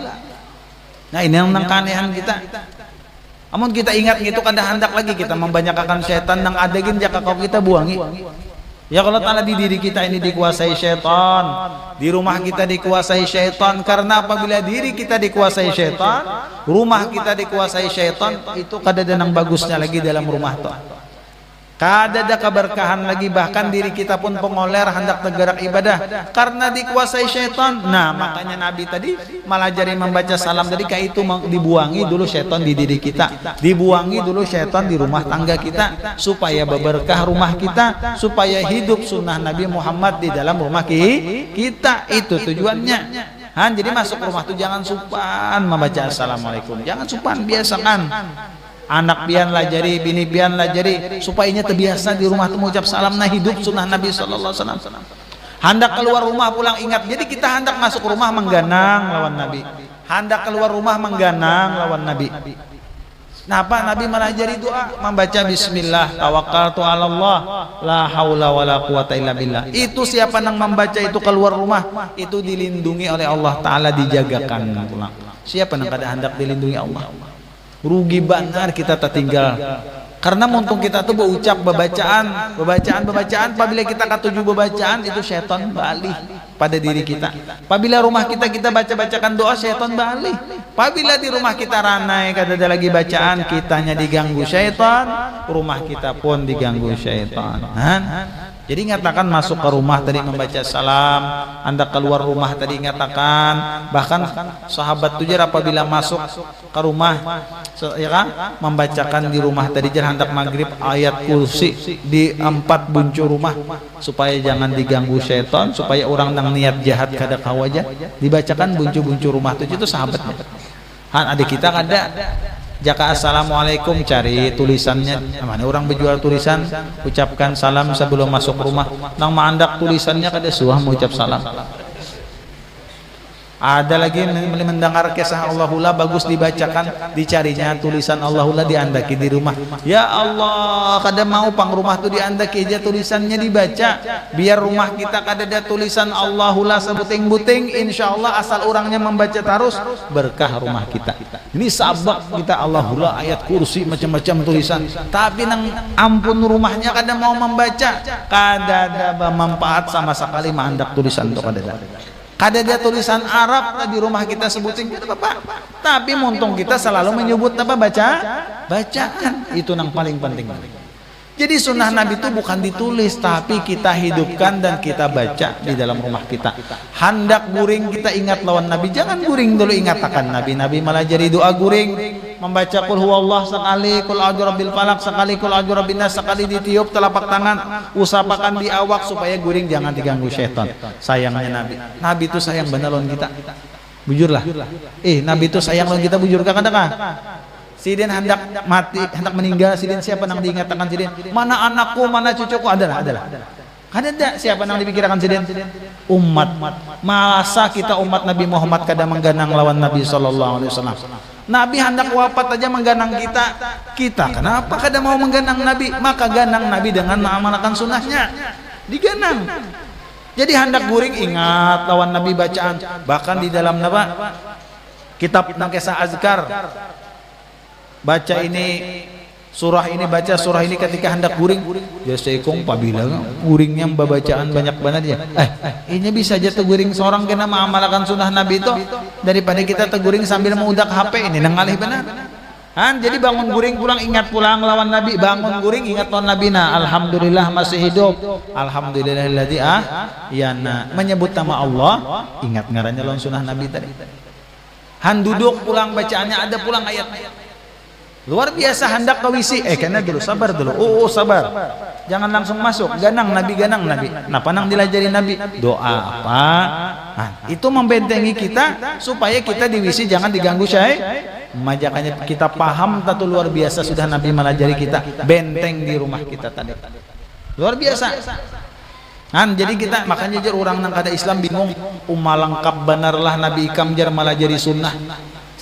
Nah ini yang nang kanehan kita. Namun kita ingat gitu kada hendak lagi kita membanyakkan setan nang ada gin jaka kau kita buangi. Ya kalau tanah di diri kita ini dikuasai syaitan, di rumah kita dikuasai syaitan, karena apabila diri kita dikuasai syaitan, rumah kita dikuasai syaitan, itu kada ada yang bagusnya lagi dalam rumah tuh. Kada ada keberkahan lagi, bahkan diri kita pun pengoler hendak tergerak ibadah karena dikuasai syaitan. Nah makanya Nabi tadi malah jari membaca salam tadi kayak itu dibuangi dulu syaitan di diri kita, dibuangi dulu syaitan di rumah tangga kita, supaya berberkah rumah kita, supaya hidup sunnah Nabi Muhammad di dalam rumah kita. Itu tujuannya. Jadi masuk rumah tuh jangan supan membaca assalamualaikum, jangan supan, biasakan. Anak pian lah jadi, bini pian lah jadi, supaya nya terbiasa di rumah tuh mengucap salam. Nah hidup sunnah Nabi sallallahu alaihi wasallam. Hendak keluar rumah pulang ingat. Jadi kita hendak masuk rumah mengganang lawan Nabi, hendak keluar rumah mengganang lawan Nabi. Nah apa Nabi malah jadi doa membaca bismillah tawakkaltu 'ala Allah la haula wala quwata illa billah. Itu siapa yang membaca itu keluar rumah itu dilindungi oleh Allah taala, dijagakan pulang. Siapa yang kada hendak dilindungi Allah? Rugi benar kita tertinggal. Karena muntung kita tuh berucap bacaan. Apabila kita ketujuh bacaan itu syaitan balik pada diri kita. Apabila rumah kita bacakan doa, syaitan balik. Apabila di rumah kita ranai kada ada lagi bacaan, kitanya diganggu syaitan, rumah kita pun diganggu syaitan. Jadi ngatakan masuk ke rumah tadi membaca salam, Anda keluar rumah tadi ngatakan, bahkan sahabat tujar apabila masuk ke rumah ya kan, membacakan di rumah tadi jar hendak maghrib ayat kursi di 4 buncu rumah supaya jangan diganggu syaitan, supaya orang nang niat jahat kada kawaja dibacakan buncu-buncu rumah itu sahabatnya. Adik kita kada jaka assalamualaikum cari tulisannya mana orang berjual tulisan ucapkan salam sebelum masuk rumah nang maandak tulisannya kada suah mengucap salam. Ada lagi mendengar kisah Allahullah bagus dibacakan, dicarinya tulisan Allahullah diandaki di rumah. Ya Allah, kada mau pang rumah tu diandaki aja tulisannya dibaca, biar rumah kita kada ada tulisan Allahullah sebuting-buting. Insya Allah asal orangnya membaca terus berkah rumah kita. Ini sabak kita Allahullah ayat kursi macam-macam tulisan, tapi nang ampun rumahnya kada mau membaca, kada ada manfaat sama sekali mandak tulisan tu kada ada. Kada ada tulisan Arab di rumah kita sebutin kita Bapak. Tapi muntung kita selalu menyebut apa bacaan. Itu yang paling penting. Jadi sunnah Nabi itu bukan ditulis, tapi kita hidupkan dan kita baca di dalam rumah kita. Hendak guring kita ingat lawan Nabi, jangan guring dulu ingat akan Nabi. Nabi malah jadi doa guring. membaca qul huwallah sekali, qul a'udzu birabbil falaq sekali, qul a'udzu birabbin nas sekali, ditiup telapak tangan, usapakan di awak supaya guring jangan diganggu setan. Sayangnya Nabi itu sayang benar lawan kita. Bujurlah. Nabi itu sayang lawan kita, bujur ka kadang. Sidin hendak mati, hendak meninggal, sidin siapa nang diingatkan sidin? Mana anakku, mana cucuku? Adalah. Ada tidak siapa nang dipikirkan sidin? Umat. Masa kita umat Nabi Muhammad kada mengganang lawan Nabi sallallahu alaihi wasallam. Nabi hendak wafat aja mengganang kita kenapa kada mau mengganang Nabi? Maka ganang Nabi dengan mengamalkan sunnahnya, diganang. Jadi hendak guring ingat lawan Nabi bacaan, bahkan di dalam kitab nang kisah azkar, baca ini surah ini, baca surah ini ketika hendak guring. Ya seikong pabila guringnya membacaan banyak banget ya. Ini bisa aja tuh guring seorang kena mengamalkan sunnah Nabi itu daripada kita teguring sambil mengudak HP ini ngalih benar. Jadi bangun guring pulang ingat pulang lawan Nabi, bangun guring ingat lawan Nabi. Alhamdulillah masih hidup, alhamdulillahilladzi menyebut nama Allah, ingat ngarannya lawan sunnah Nabi tadi. Duduk pulang bacaannya ada pulang ayat. Luar biasa hendak ke WC. Karena dulu sabar dulu. Sabar. Jangan langsung masuk. Ganang Nabi. Nah, panang dilajari Nabi. Doa apa? Itu membentengi kita supaya kita di WC jangan diganggu makanya kita paham tatu luar biasa sudah Nabi melajari kita. Benteng di rumah kita tadi. Luar biasa. Jadi kita makanya jar orang nang kada Islam bingung. Lengkap benarlah Nabi ikam jar melajari sunnah.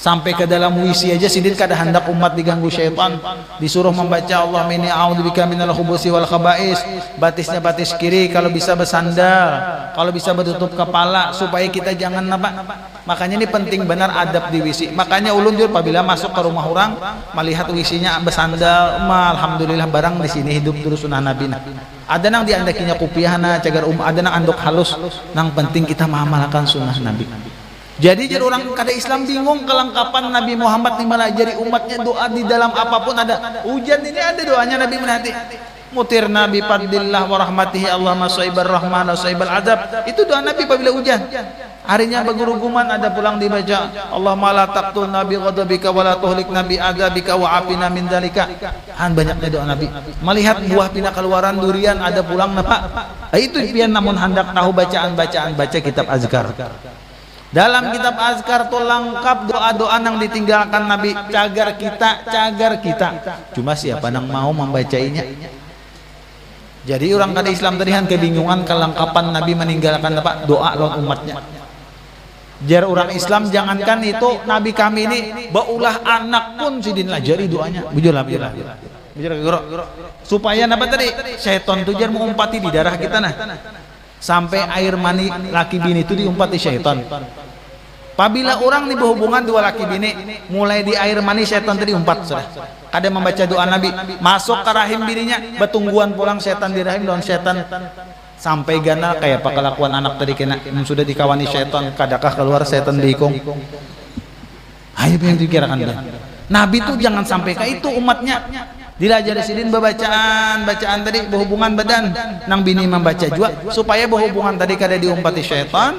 Sampai ke dalam WC aja sidin kada hendak umat diganggu syaitan, disuruh membaca Allah mini a'udzubika minal khubusi wal khaba'is, batisnya batis kiri, kalau bisa bersandar, kalau bisa bertutup kepala supaya kita jangan makanya ini penting benar adab di WC. Makanya ulun jur apabila masuk ke rumah orang melihat WC-nya bersandal, alhamdulillah barang di sini hidup terus sunnah Nabi. Ada nang diandakinya kupiahna cagar ada nang andok halus, nang penting kita mengamalkan sunnah Nabi. Jadi orang kada Islam bingung kelengkapan Nabi Muhammad di melajari umatnya doa di dalam apapun ada. Hujan ini ada doanya Nabi menhati. Mutir Nabi fadlillah wa rahmatihi Allahumma shaibar rahman wa shaibal adab. Itu doa Nabi apabila hujan. Harinya berguruguman ada pulang dibaca Allahumma la taqtul nabi ghadabika wa la tuhlik nabi adzabika wa afina min dzalika. Banyaknya doa Nabi. Melihat buah pina keluaran durian ada pulang itu pian namun hendak tahu bacaan baca kitab azkar. Dalam kitab azkar tuh lengkap doa-doa yang ditinggalkan Nabi, cagar kita. Cuma siapa yang mau membacainya? Jadi orang kada Islam tadi kebingungan kelengkapan Nabi meninggalkan doa lawan umatnya. Jar orang Islam jangankan itu Nabi kami ini baulah anak pun sidin lajari doanya. Bujur. Supaya tadi? Syaitan tuh jar mengumpati di darah kita sampai air mani laki bini itu diumpati syaitan. Apabila orang nih berhubungan dua laki bini mulai di air mani syaitan tadi umpat sudah. Kada membaca doa Nabi masuk ke rahim bininya betungguan pulang syaitan di rahim dan syaitan sampai gana kayak apa kelakuan anak tadi kena sudah dikawani syaitan kadakah keluar syaitan diikung. Ayo yang dikirakan dia. Nabi tuh jangan sampai ke itu umatnya. Dilajari sidin bacaan tadi berhubungan badan nang bini membaca juga supaya berhubungan tadi kada diumpati syaitan,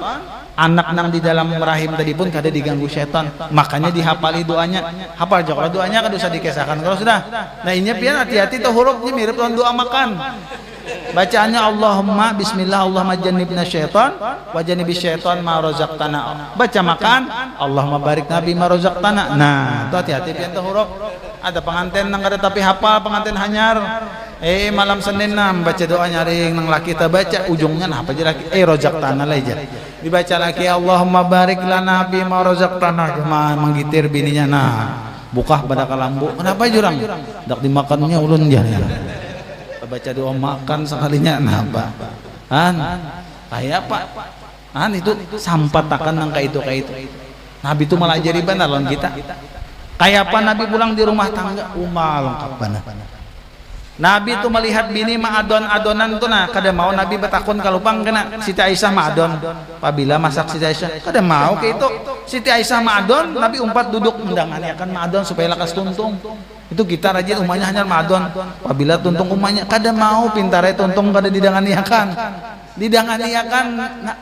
anak nang di dalam rahim tadi pun kada diganggu syaitan. Makanya dihafali doanya, hafal aja kalau doanya kada usah dikesahkan kalau sudah. Nah ini pian hati-hati tuh hurufnya mirip dengan doa makan. Bacaannya Allahumma bismillah Allahumma jannibna syaitan wa jannibis syaitan ma razaqtana. Baca makan Allahumma barik nabi ma razaqtana. Nah, itu hati-hati pian tuh huruf. Ada pengantin nang kada tapi hafal pengantin hanyar. Malam Senin baca doa nyaring nang laki ta baca ujungnya apa aja laki razaqtana lah aja. Dibaca lagi Allahumma barik lana fi ma razaqtana. Menggitir bininya bukah pada kalambu. Kenapa jurang? Dak dimakannya ulun jar. Baca doa makan sekalinya kayak apa itu sampatakan nang kayak itu Nabi itu malah jadi benar lawan kita kayak apa Nabi pulang di rumah tangga lengkap benar Nabi itu melihat bini adon-adonan tuh kada mau Nabi betakun kalupang kena Siti Aisyah adon apabila masak Siti Aisyah kada mau kayak itu Siti Aisyah adon Nabi umpat duduk mendangan akan adon supaya lakas tuntung. Itu kita rajin umahnya hanya madon apabila tuntung umahnya kada mau pintarnya tuntung kada didanganiakan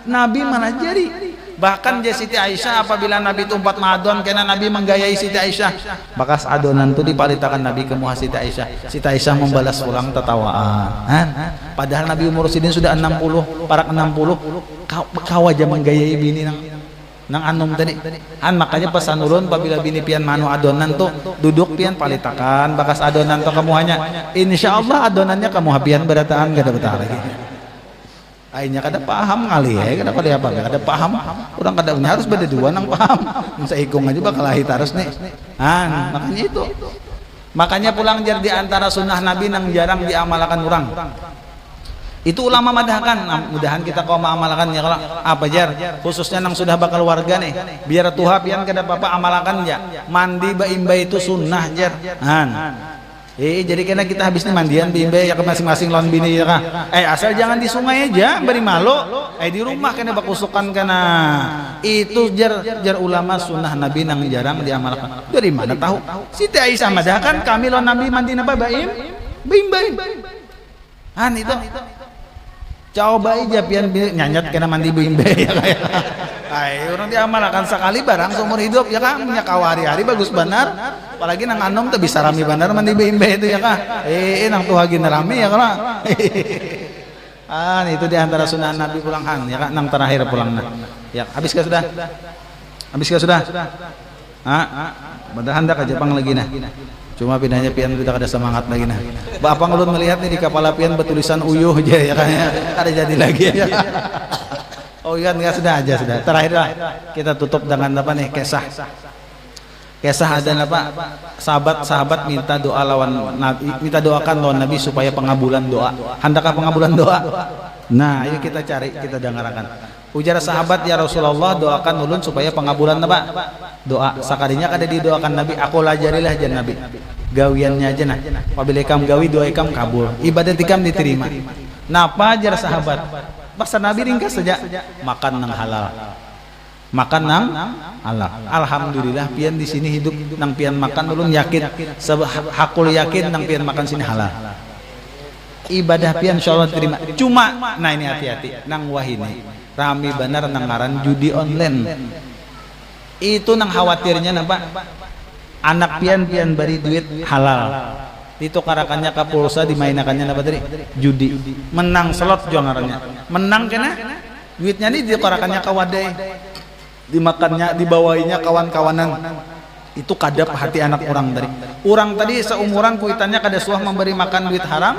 Nabi mana jari Bahkan dia Siti Aisyah apabila Nabi itu umpat madon karena Nabi menggayai Siti Aisyah, bakas adonan itu dipalitakan Nabi ke muha Siti Aisyah. Siti Aisyah membalas ulang tertawaan. Padahal Nabi umur sidin sudah 60, parak 60, kau aja menggayai bini nang anom tadi. Makanya pesan ulun apabila bini pian manu adonan tuh duduk pian palitakan bakas adonan tuh kamuhanya. Insyaallah adonannya kamu pian berataan gak ada betah lagi. Akhirnya kada paham kali ya, kada apa, kada paham. Orang kada punya harus beda dua nang paham. Bisa ikung aja bakal lahir terus nih. Makanya itu. Makanya pulang jar di antara sunnah Nabi nang jarang diamalkan orang. Itu ulama madahkan. Mudahan kita kau mengamalkan ya kalau apa jar, khususnya nang sudah bakal warga nih. Biar tuha pian kada apa-apa amalkan ya. Mandi baimba itu sunnah jar. Jadi kena kita habis nih mandian bimbe ya ke masing-masing lawan bini ya kah. Asal jangan di sungai aja beri malu. Di rumah kena bakusukan kena. Itu jar ulama sunnah Nabi nang jarang diamalkan. Dari mana tahu? Siti Aisyah madahkan kami lawan Nabi mandi napa bimbe. Itu. Coba aja pian nyanyat kena mandi bimbe ya kayak. Orang diamalkan sekali barang seumur hidup ya kan, punya kau hari-hari bagus benar. Apalagi nang anom tuh bisa rami benar mandi bimbe itu ya kan. Nang tuha gini rami ya kan. Itu di antara sunnah Nabi pulang ya kan, nang terakhir pulang nah. Ya, habis ke sudah? Mudahan dah ke Jepang lagi nah. Cuma pindahnya pian tidak ada semangat lagi nah. Bapak ngulun melihat nih di kepala pian bertulisan uyuh aja ya kan. Ada jadi lagi ya. Oh iya enggak sudah. Terakhir lah kita tutup dengan apa nih kisah ada apa sahabat minta doa lawan Nabi, minta doakan lawan Nabi supaya pengabulan doa. Handakkah pengabulan doa? Nah, ayo kita cari, kita dengarkan. Ujar sahabat, ya Rasulullah doakan ulun supaya pengabulan apa? Doa. Sakadinya kada didoakan Nabi, aku lajarilah jan Nabi. Gawiannya aja nah. Apabila ikam gawi doa ikam kabul, ibadat ikam diterima. Napa jar sahabat? Paksa Nabi ringkas saja, makan nang halal. Makan nang halal. Alhamdulillah pian di sini hidup nang pian makan ulun yakin, hakul yakin nang pian makan sini halal. Ibadah pian insyaallah terima. Cuma nah ini hati-hati nang wahini. Rami benar nang ngaran judi online. Itu nang khawatirnya napa? Anak pian bari duit halal. Ditukarakannya ke pulsa, dimainakannya apa tadi? Judi. Menang slot jangarannya. Menang kena duitnya ini ditukarakannya ke wadai. Dimakannya, dibawainya kawan-kawanan. Itu kadap hati anak orang tadi. Orang tadi seumuran kuitannya kada suah memberi makan duit haram.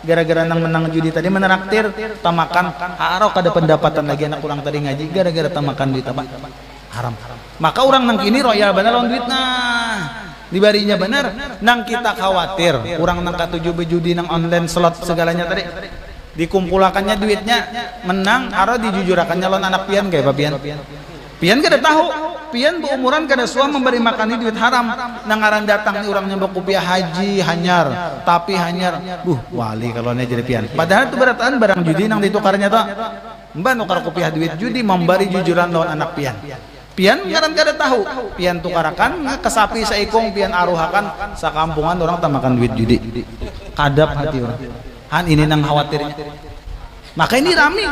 Gara-gara nang menang judi tadi menraktir tamakan aro kada pendapatan lagi anak orang tadi ngaji gara-gara tamakan duit apa? Haram. Maka orang nang kini royal bener lawan duit nah. Dibarinya benar, nang kita khawatir orang nang katuju bejudi nang online slot segalanya tadi dikumpulakannya duitnya menang aro dijujurakannya lawan anak pian kayak pian kada tahu pian beumuran kada suah memberi makan duit haram nang ngaran datang orang nyambok kupiah haji hanyar tapi hanyar wali kalau jadi pian padahal itu berataan barang judi nang ditukarnya tuh mbak nukar kupiah duit judi memberi jujuran lawan anak pian ngaran kada tahu pian tukarakan kesapi seikong pian aruhakan sakampungan orang tamakan duit judi kadap hati orang ini nang khawatirnya maka ini rame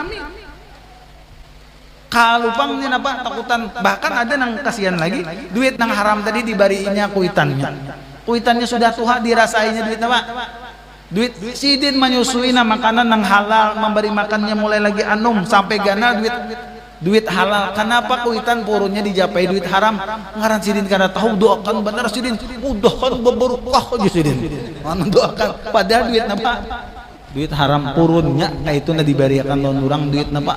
kalupangnya apa takutan bahkan ada nang kasihan lagi duit nang haram tadi dibarinya kuitannya sudah tuha dirasainya duit apa duit sidin menyusui makanan nang halal memberi makannya mulai lagi anum sampai gana duit halal. Kenapa kuitan purunnya dijapai duit haram? Ngaran sidin kada tahu doakan benar sidin. Mudahan berberkah aja sidin. Mana doakan padahal duit napa? Duit haram purunnya itu na dibariakan lawan urang duit napa?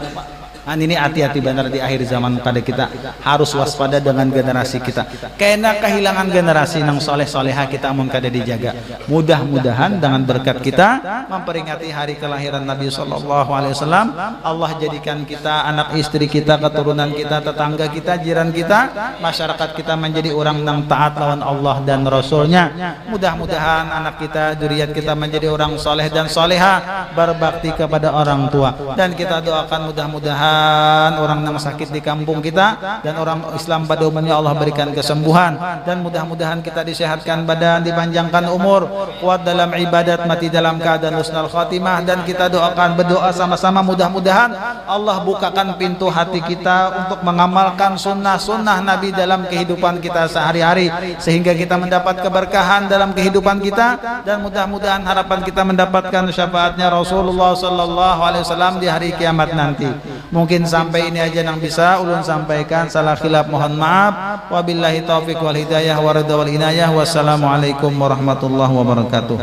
Ini hati-hati benar di akhir zaman pada kita harus waspada dengan generasi kita. Karena kehilangan generasi nang soleh-soleha kita amun kada dijaga. Mudah-mudahan dengan berkat kita memperingati hari kelahiran Nabi sallallahu alaihi wasallam, Allah jadikan kita, anak istri kita, keturunan kita, tetangga kita, jiran kita, masyarakat kita menjadi orang nang taat lawan Allah dan Rasulnya. Mudah-mudahan anak kita, zuriat kita menjadi orang soleh dan soleha, berbakti kepada orang tua. Dan kita doakan mudah-mudahan mudah-mudahan orang yang sakit di kampung kita dan orang Islam pada umumnya Allah berikan kesembuhan, dan mudah-mudahan kita disehatkan badan, dipanjangkan umur, kuat dalam ibadat, mati dalam keadaan husnul khatimah. Dan kita doakan, berdoa sama-sama, mudah-mudahan Allah bukakan pintu hati kita untuk mengamalkan sunnah-sunnah Nabi dalam kehidupan kita sehari-hari, sehingga kita mendapat keberkahan dalam kehidupan kita, dan mudah-mudahan harapan kita mendapatkan syafaatnya Rasulullah sallallahu alaihi wasallam di hari kiamat nanti. Mungkin sampai ini aja yang bisa ulun sampaikan, salah khilaf mohon maaf. Wabillahi taufik wal hidayah wa ridha wal inayah. Wassalamualaikum warahmatullahi wabarakatuh.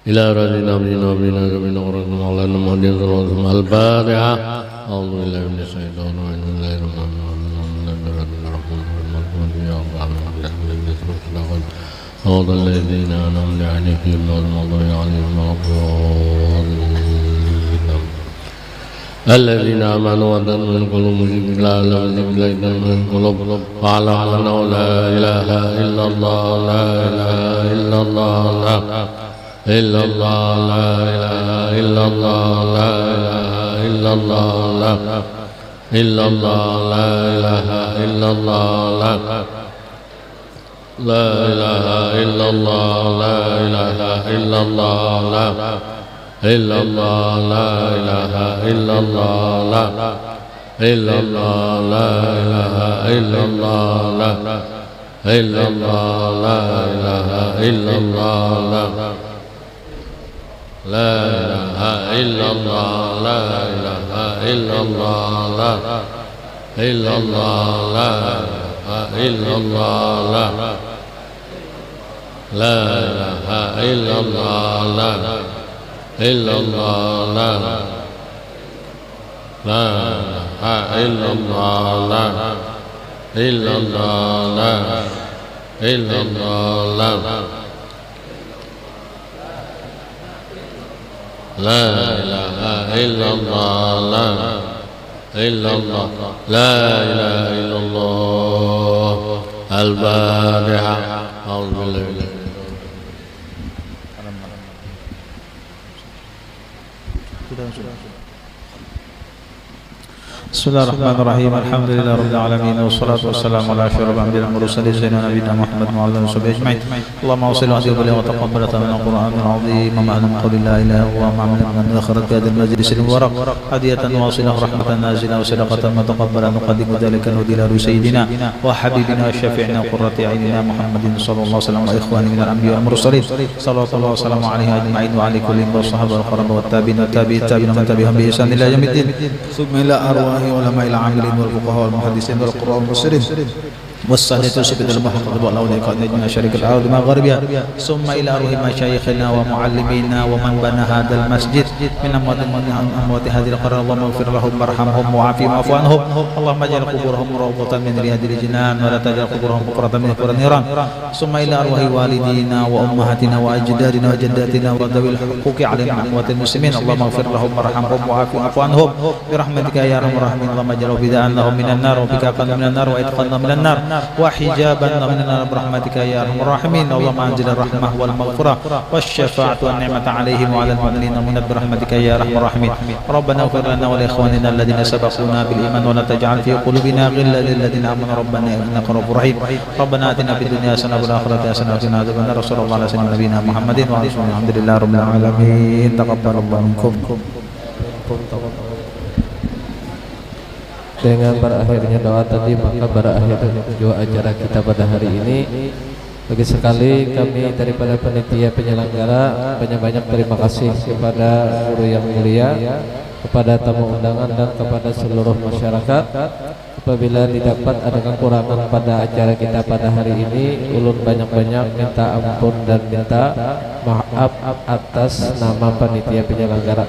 إلى رجل نبينا بنا ربنا ورحمة الله محمد صلى الله عليه وسلم. الفاتحة. أعوذ بالله من الشيطان الرجيم. بسم الله الرحمن الرحيم. صراط الذين أنعمت عليهم غير المغضوب عليهم ولا الضالين. الذين آمنوا وتطمئن قلوبهم بذكر الله وتطمئن القلوب واعلم أنه لا إله إلا الله لا إله إلا الله لا إلا الله لا إله إلا الله لا إله إلا الله لا إلا الله لا إله إلا الله لا إله إلا الله لا إله إلا الله لا إلا الله لا إله إلا الله لا إلا الله لا إله إلا الله لا إلا الله لا إله إلا الله لا لا إله إلا الله لا إله إلا الله لا إلا الله لا إلا الله لا لا إله إلا الله لا إلا الله لا لا إله إلا الله لا إلا الله لا إلا الله لا لا إله إلا الله لا إلا الله لا إله إلا الله. الفاتحة. أعوذ بالله. Bismillahirrahmanirrahim. Alhamdulillah rabbil alamin wassalatu wassalamu ala asyrafil anbiya'i wal mursalin sayyidina nabiyina Muhammad wa ala alihi ajma'in. Allahumma shalli wa sallim wa taqabbal min al-Qur'anil 'azim ma ma'na qawli la ilaha illallah ma'amna min akhirat hadhihi al-majlis al-mubarak hadiyatan wasilah rahmatan nazilah wa sadaqatan mutaqabbalan nuqaddimu dhalika ila sayyidina wa habibina wa syafi'ina qurrati a'yunina Muhammadin sallallahu alaihi wasallam wa ikhwani min al-anbiya'i wal mursalin sallallahu wasallam alaihi ajma'in wa ala kulli washabah wal qaraba wat tabi'in wa tabi'in man tabi'ahum bi ihsan ila yaumiddin. Subhanallah arwah علماء العاملين والفقهاء والمحدثين والقراء والمفسرين والصلاة والسلام على محمد وعلى آله وصحبه من شريك الأرض ما غربها ثم إلى روح مشايخنا ومعلمينا ومن بنى هذا المسجد من أموات هذه القرى. اللهم اغفر لهم وارحمهم وعافهم واعف عنهم. اللهم اجعل قبورهم روضة من رياض الجنان ولا تجعل قبورهم حفرة من حفر النيران. ثم إلى أرواح والدينا وأمهاتنا وأجدادنا وجداتنا وذوي الحقوق علينا من أموات المسلمين. اللهم اغفر لهم وارحمهم وعافهم واعف عنهم برحمتك يا أرحم الراحمين. اللهم اجعل فداء لهم من النار وبكاء من النار وإتقانا من النار وحجابا من النار برحمتك يا أرحم الراحمين. اللهم أنزل الرحمة والمغفرة والشفاعة والنعمة عليهم وعلى المؤمنين برحمتك يا أرحم الراحمين. ربنا اغفر لنا ولإخواننا الذين سبقونا بالإيمان ولا تجعل في قلوبنا غلا للذين آمنوا ربنا إنك رؤوف رحيم. ربنا آتنا في الدنيا حسنة وفي الآخرة حسنة وقنا عذاب النار. صلى الله على سيدنا نبينا محمد وعلى آله وصحبه. الحمد لله رب العالمين. تقبل الله منكم. Dengan berakhirnya doa tadi, maka berakhir juga acara kita pada hari ini. Bagi sekali kami daripada panitia penyelenggara banyak-banyak terima kasih kepada guru yang mulia, kepada tamu undangan dan kepada seluruh masyarakat. Apabila didapat ada kekurangan pada acara kita pada hari ini, ulun banyak-banyak minta ampun dan minta maaf atas nama panitia penyelenggara.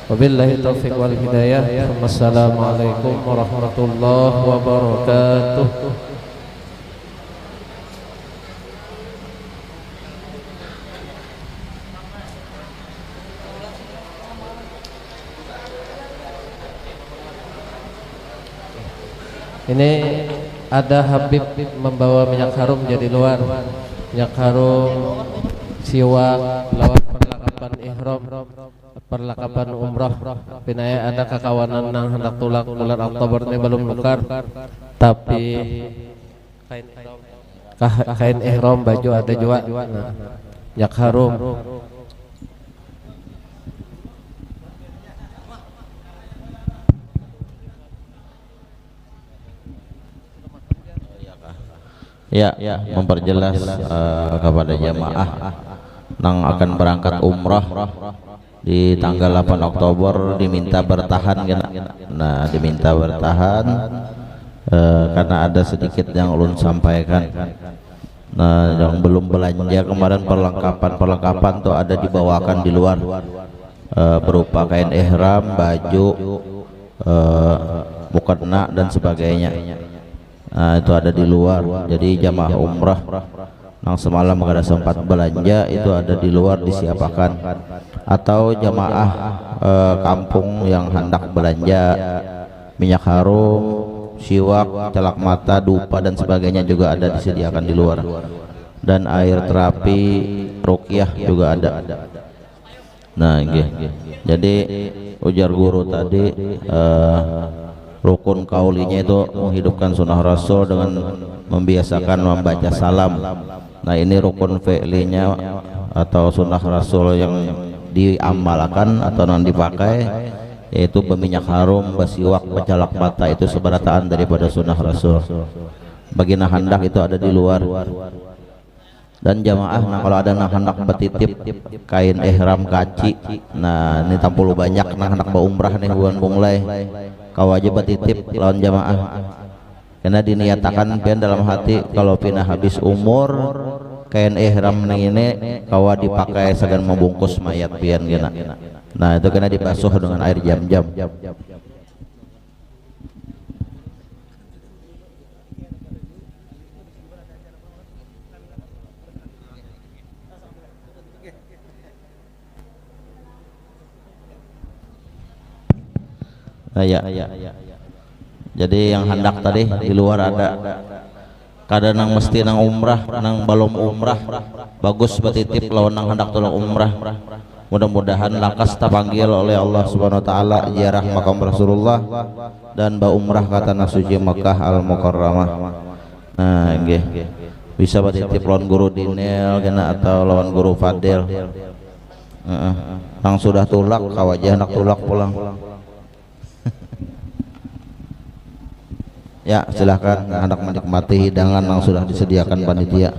Wabillahi taufiq wal hidayah. Wassalamualaikum warahmatullahi wabarakatuh. Ini ada Habib membawa minyak harum jadi luar. Minyak harum, siwak, lawan perlengkapan ihram, perlengkapan umrah. Pinaya ada kakawanan nang hendak tulak bulan Oktober ini belum nukar, tapi kain ihram baju ada juga. Nah, minyak harum. Ya, memperjelas kepada jamaah yang akan berangkat umrah di tanggal 8 Oktober diminta bertahan kena. Nah, diminta bertahan karena ada sedikit yang ulun sampaikan. Nah, yang belum belanja kemarin perlengkapan tuh ada dibawakan di luar, berupa kain ihram, baju, mukena dan sebagainya. Nah, itu ada di luar. Jadi jamaah umrah yang semalam gak ada sempat belanja itu ada di luar disiapkan. Atau jamaah kampung yang hendak belanja minyak harum, siwak, celak mata, dupa dan sebagainya juga ada disediakan di luar. Dan air terapi, ruqyah juga ada. Nah, jadi ujar guru tadi, rukun kaulinya itu menghidupkan sunnah Rasul dengan membiasakan membaca salam. Nah, ini rukun fi'linya atau sunnah Rasul yang diamalkan atau non dipakai, yaitu berminyak harum, bersiwak, bercelak mata. Itu seberataan daripada sunnah Rasul. Baginda hendak itu ada di luar. Dan jamaah, nah kalau ada nah hendak bertitip kain ihram kaci, nah ini tampulu banyak nah hendak berumrah nih bulan mulai kau aja bertitip lawan jamaah, karena diniatakan pian dalam hati kalau pina habis umur kain ihram ini kau dipakai segan membungkus mayat pian gina. Nah itu kena dibasuh dengan air jam-jam. Ya. Jadi yang hendak tadi di luar ada. Kadang nang mesti nang umrah, nang balom umrah, bagus bertitip lawan nang hendak tolong umrah. Mudah-mudahan lakas terpanggil oleh Allah Subhanahu wa taala ziarah makam Rasulullah dan ba umrah ke tanah suci Makkah Al Mukarramah. Nah, nggih. Bisa bertitip lawan guru Dinel kena atau lawan guru Fadil. Nang sudah tulak kawajah hendak tulak pulang. Ya, silahkan hendak menikmati hidangan yang sudah disediakan panitia.